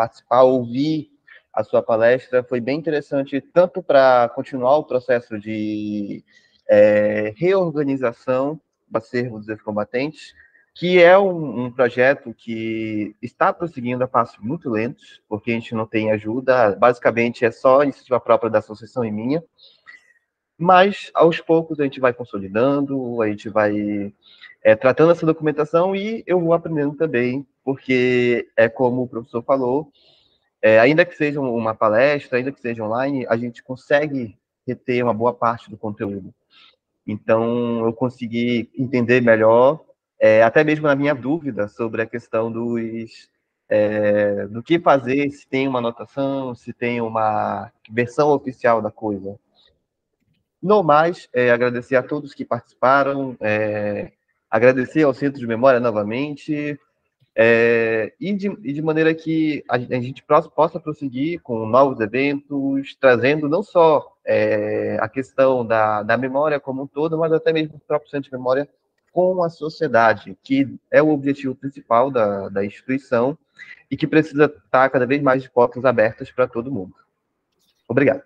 ouvir a sua palestra foi bem interessante, tanto para continuar o processo de reorganização do acervo dos ex-combatentes, que é um projeto que está prosseguindo a passos muito lentos, porque a gente não tem ajuda, basicamente é só iniciativa própria da associação e minha, mas aos poucos a gente vai consolidando, a gente vai tratando essa documentação e eu vou aprendendo também, porque é como o professor falou, ainda que seja uma palestra, ainda que seja online, a gente consegue reter uma boa parte do conteúdo. Então, eu consegui entender melhor, até mesmo na minha dúvida sobre a questão do que fazer, se tem uma anotação, se tem uma versão oficial da coisa. No mais, agradecer a todos que participaram, agradecer ao Centro de Memória novamente, e de maneira que a gente possa prosseguir com novos eventos, trazendo não só a questão da memória como um todo, mas até mesmo o próprio Centro de Memória com a sociedade, que é o objetivo principal da instituição e que precisa estar cada vez mais de portas abertas para todo mundo. Obrigado.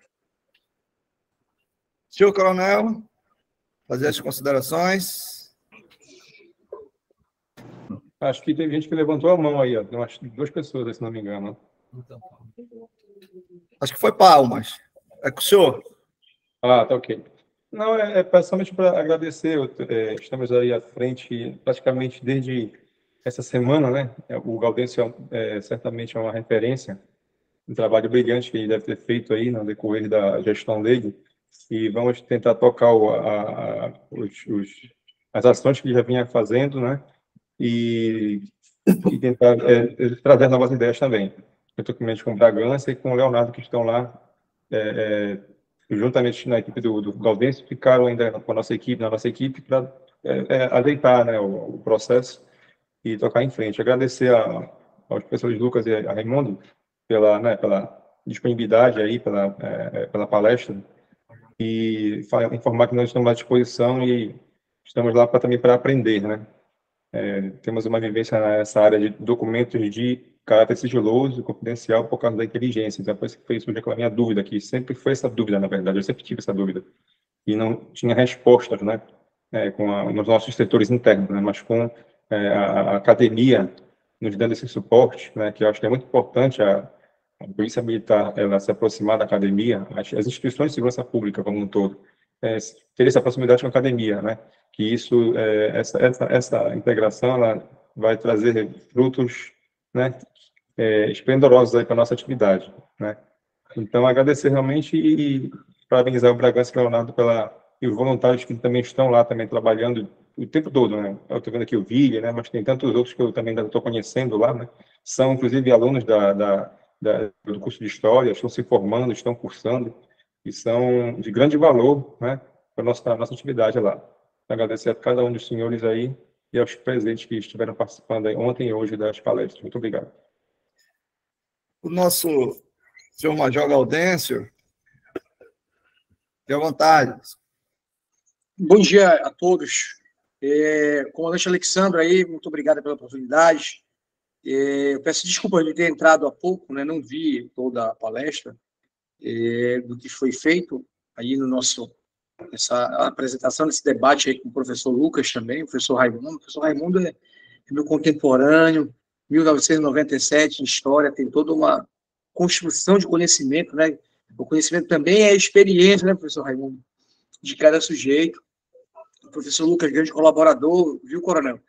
Senhor Coronel, fazer as considerações. Acho que teve gente que levantou a mão aí, ó. Tem umas 2 pessoas, se não me engano. Acho que foi Palmas. É com o senhor. Tá ok. Não, principalmente para agradecer. Estamos aí à frente praticamente desde essa semana, né? O Gaudêncio certamente é uma referência, um trabalho brilhante que ele deve ter feito aí no decorrer da gestão dele, e vamos tentar tocar as ações que ele já vinha fazendo, né? E tentar trazer novas ideias também. juntamente com Bragança e com o Leonardo, que estão lá, juntamente na equipe do Gaudêncio, ficaram ainda com a nossa equipe, na nossa equipe, para ajeitar, né, o processo e tocar em frente. Agradecer aos professores Lucas e a Raimundo pela disponibilidade aí, pela palestra, e informar que nós estamos à disposição e estamos lá também para aprender, né? Temos uma vivência nessa área de documentos de caráter sigiloso e confidencial por causa da inteligência. Então, foi surgiu aquela minha dúvida aqui. Sempre foi essa dúvida, na verdade. Eu sempre tive essa dúvida. E não tinha respostas, né? Nos nossos setores internos, né? Mas com a academia nos dando esse suporte, né? Que eu acho que é muito importante a Polícia Militar ela se aproximar da academia, as instituições de segurança pública como um todo, ter essa proximidade com a academia, né? Que isso, essa integração, ela vai trazer frutos, né? Esplendorosos aí para a nossa atividade, né? Então, agradecer realmente e parabenizar o Bragança e o Leonardo e os voluntários que também estão lá também trabalhando o tempo todo, né? Eu estou vendo aqui o Vili, né? Mas tem tantos outros que eu também ainda estou conhecendo lá, né? São, inclusive, alunos do curso de História, estão se formando, estão cursando, e são de grande valor, né? Para a nossa atividade lá. Agradecer a cada um dos senhores aí e aos presentes que estiveram participando aí ontem e hoje das palestras. Muito obrigado. O nosso senhor Major Gaudêncio, fique à vontade. Bom dia a todos. Comandante Alexandre aí, muito obrigado pela oportunidade. Eu peço desculpa de ter entrado há pouco, né? Não vi toda a palestra do que foi feito aí essa apresentação, nesse debate aí com o professor Lucas também, o professor Raimundo. O professor Raimundo é meu contemporâneo, 1997, em História, tem toda uma construção de conhecimento, né? O conhecimento também é experiência, né, professor Raimundo? De cada sujeito. O professor Lucas, grande colaborador, viu, coronel?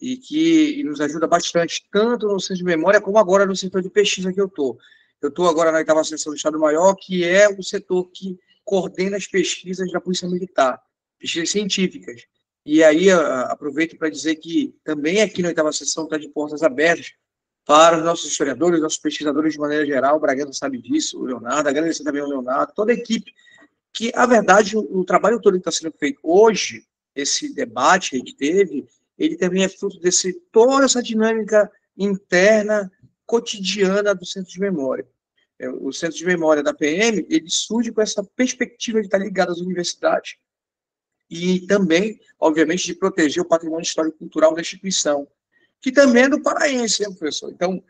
E que nos ajuda bastante, tanto no Centro de Memória, como agora no setor de pesquisa que eu estou. Eu estou agora na 8ª Seção do Estado-Maior, que é o setor que coordena as pesquisas da Polícia Militar, pesquisas científicas. E aí aproveito para dizer que também aqui na 8ª Seção está de portas abertas para os nossos historiadores, nossos pesquisadores de maneira geral. O Bragança sabe disso, o Leonardo, agradecer também ao Leonardo, toda a equipe, que, a verdade, o trabalho todo que está sendo feito hoje, esse debate que teve, ele também é fruto toda essa dinâmica interna, cotidiana do Centro de Memória. O Centro de Memória da PM, ele surge com essa perspectiva de estar ligado às universidades e também, obviamente, de proteger o patrimônio histórico e cultural da instituição, que também é do paraense, né, professor? Então,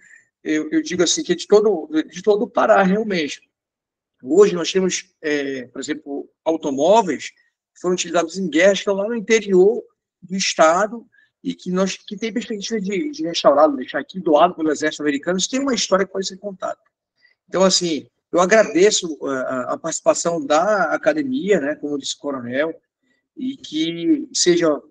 eu digo assim, que é de todo o Pará, realmente. Hoje nós temos, por exemplo, automóveis que foram utilizados em guerras, que estão lá no interior do estado, e que tem perspectiva de restaurá-lo, deixar aqui doado pelo exército americano. Isso tem uma história que pode ser contada. Então, assim, eu agradeço a participação da academia, né, como disse o coronel, e que sejam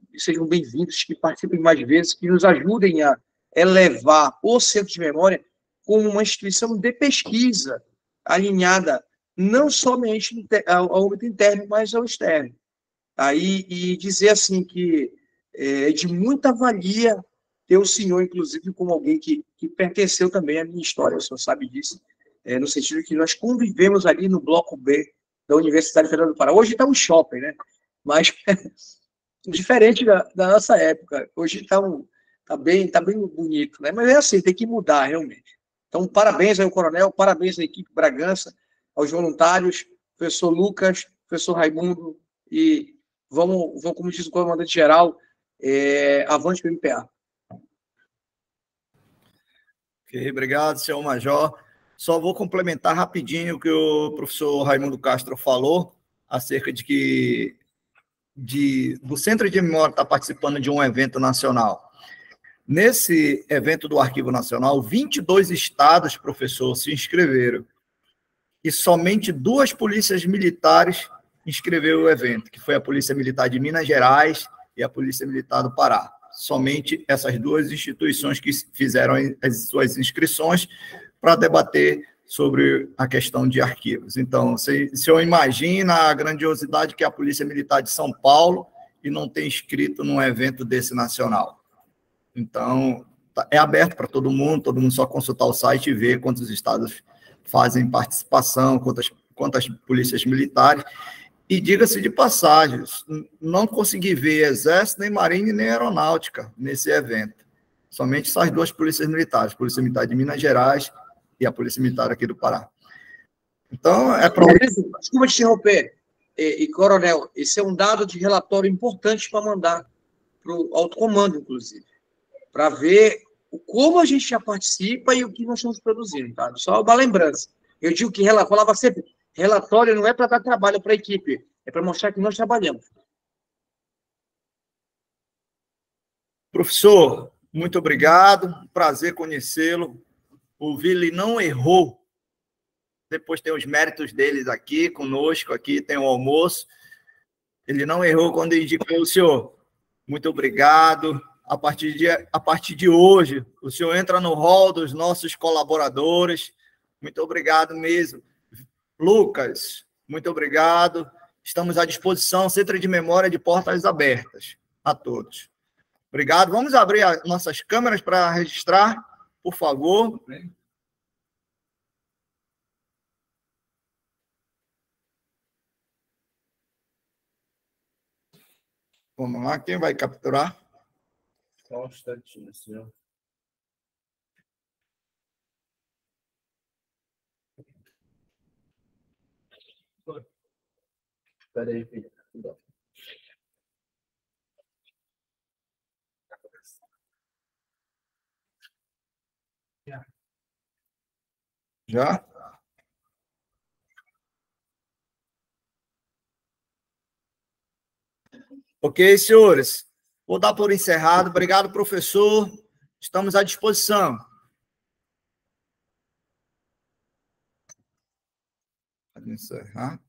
bem-vindos, que participem mais vezes, que nos ajudem a elevar o Centro de Memória como uma instituição de pesquisa alinhada não somente ao âmbito interno, mas ao externo. Aí, e dizer assim que é de muita valia ter o senhor, inclusive, como alguém que pertenceu também à minha história, o senhor sabe disso, no sentido que nós convivemos ali no Bloco B da Universidade Federal do Pará. Hoje está um shopping, né? Mas diferente da nossa época. Hoje está bem bonito, né? Mas é assim, tem que mudar realmente. Então, parabéns ao coronel, parabéns à equipe Bragança, aos voluntários, professor Lucas, professor Raimundo, e vamos como diz o comandante-geral, avante para o MPA. Ok, obrigado, senhor Major. Só vou complementar rapidinho o que o professor Raimundo Castro falou acerca de que do Centro de Memória estar participando de um evento nacional. Nesse evento do Arquivo Nacional, 22 estados, professor, se inscreveram. E somente 2 polícias militares inscreveram o evento, que foi a Polícia Militar de Minas Gerais e a Polícia Militar do Pará. Somente essas 2 instituições que fizeram as suas inscrições para debater sobre a questão de arquivos. Então, se eu imagino a grandiosidade que é a Polícia Militar de São Paulo e não tem inscrito num evento desse nacional. Então, é aberto para todo mundo só consultar o site e ver quantos estados fazem participação, quantas polícias militares. E diga-se de passagem, não consegui ver Exército, nem Marinha, nem Aeronáutica nesse evento. Somente essas duas polícias militares, a Polícia Militar de Minas Gerais e a Polícia Militar aqui do Pará. Então, é para... Desculpa te interromper. E, coronel, esse é um dado de relatório importante para mandar para o alto comando, inclusive, para ver como a gente já participa e o que nós estamos produzindo, tá? Só uma lembrança. Eu digo que falava sempre, relatório não é para dar trabalho para a equipe, é para mostrar que nós trabalhamos. Professor, muito obrigado, prazer conhecê-lo. O Vili não errou. Depois tem os méritos deles aqui, conosco, aqui tem o almoço. Ele não errou quando indicou o senhor. Muito obrigado. A partir de hoje, o senhor entra no hall dos nossos colaboradores. Muito obrigado mesmo. Lucas, muito obrigado. Estamos à disposição, Centro de Memória de portas abertas a todos. Obrigado. Vamos abrir as nossas câmeras para registrar, por favor. Vamos lá, quem vai capturar? Só um instantinho, senhor. Espera aí, filho. Já? Ok, senhores. Vou dar por encerrado. Obrigado, professor. Estamos à disposição. Pode encerrar.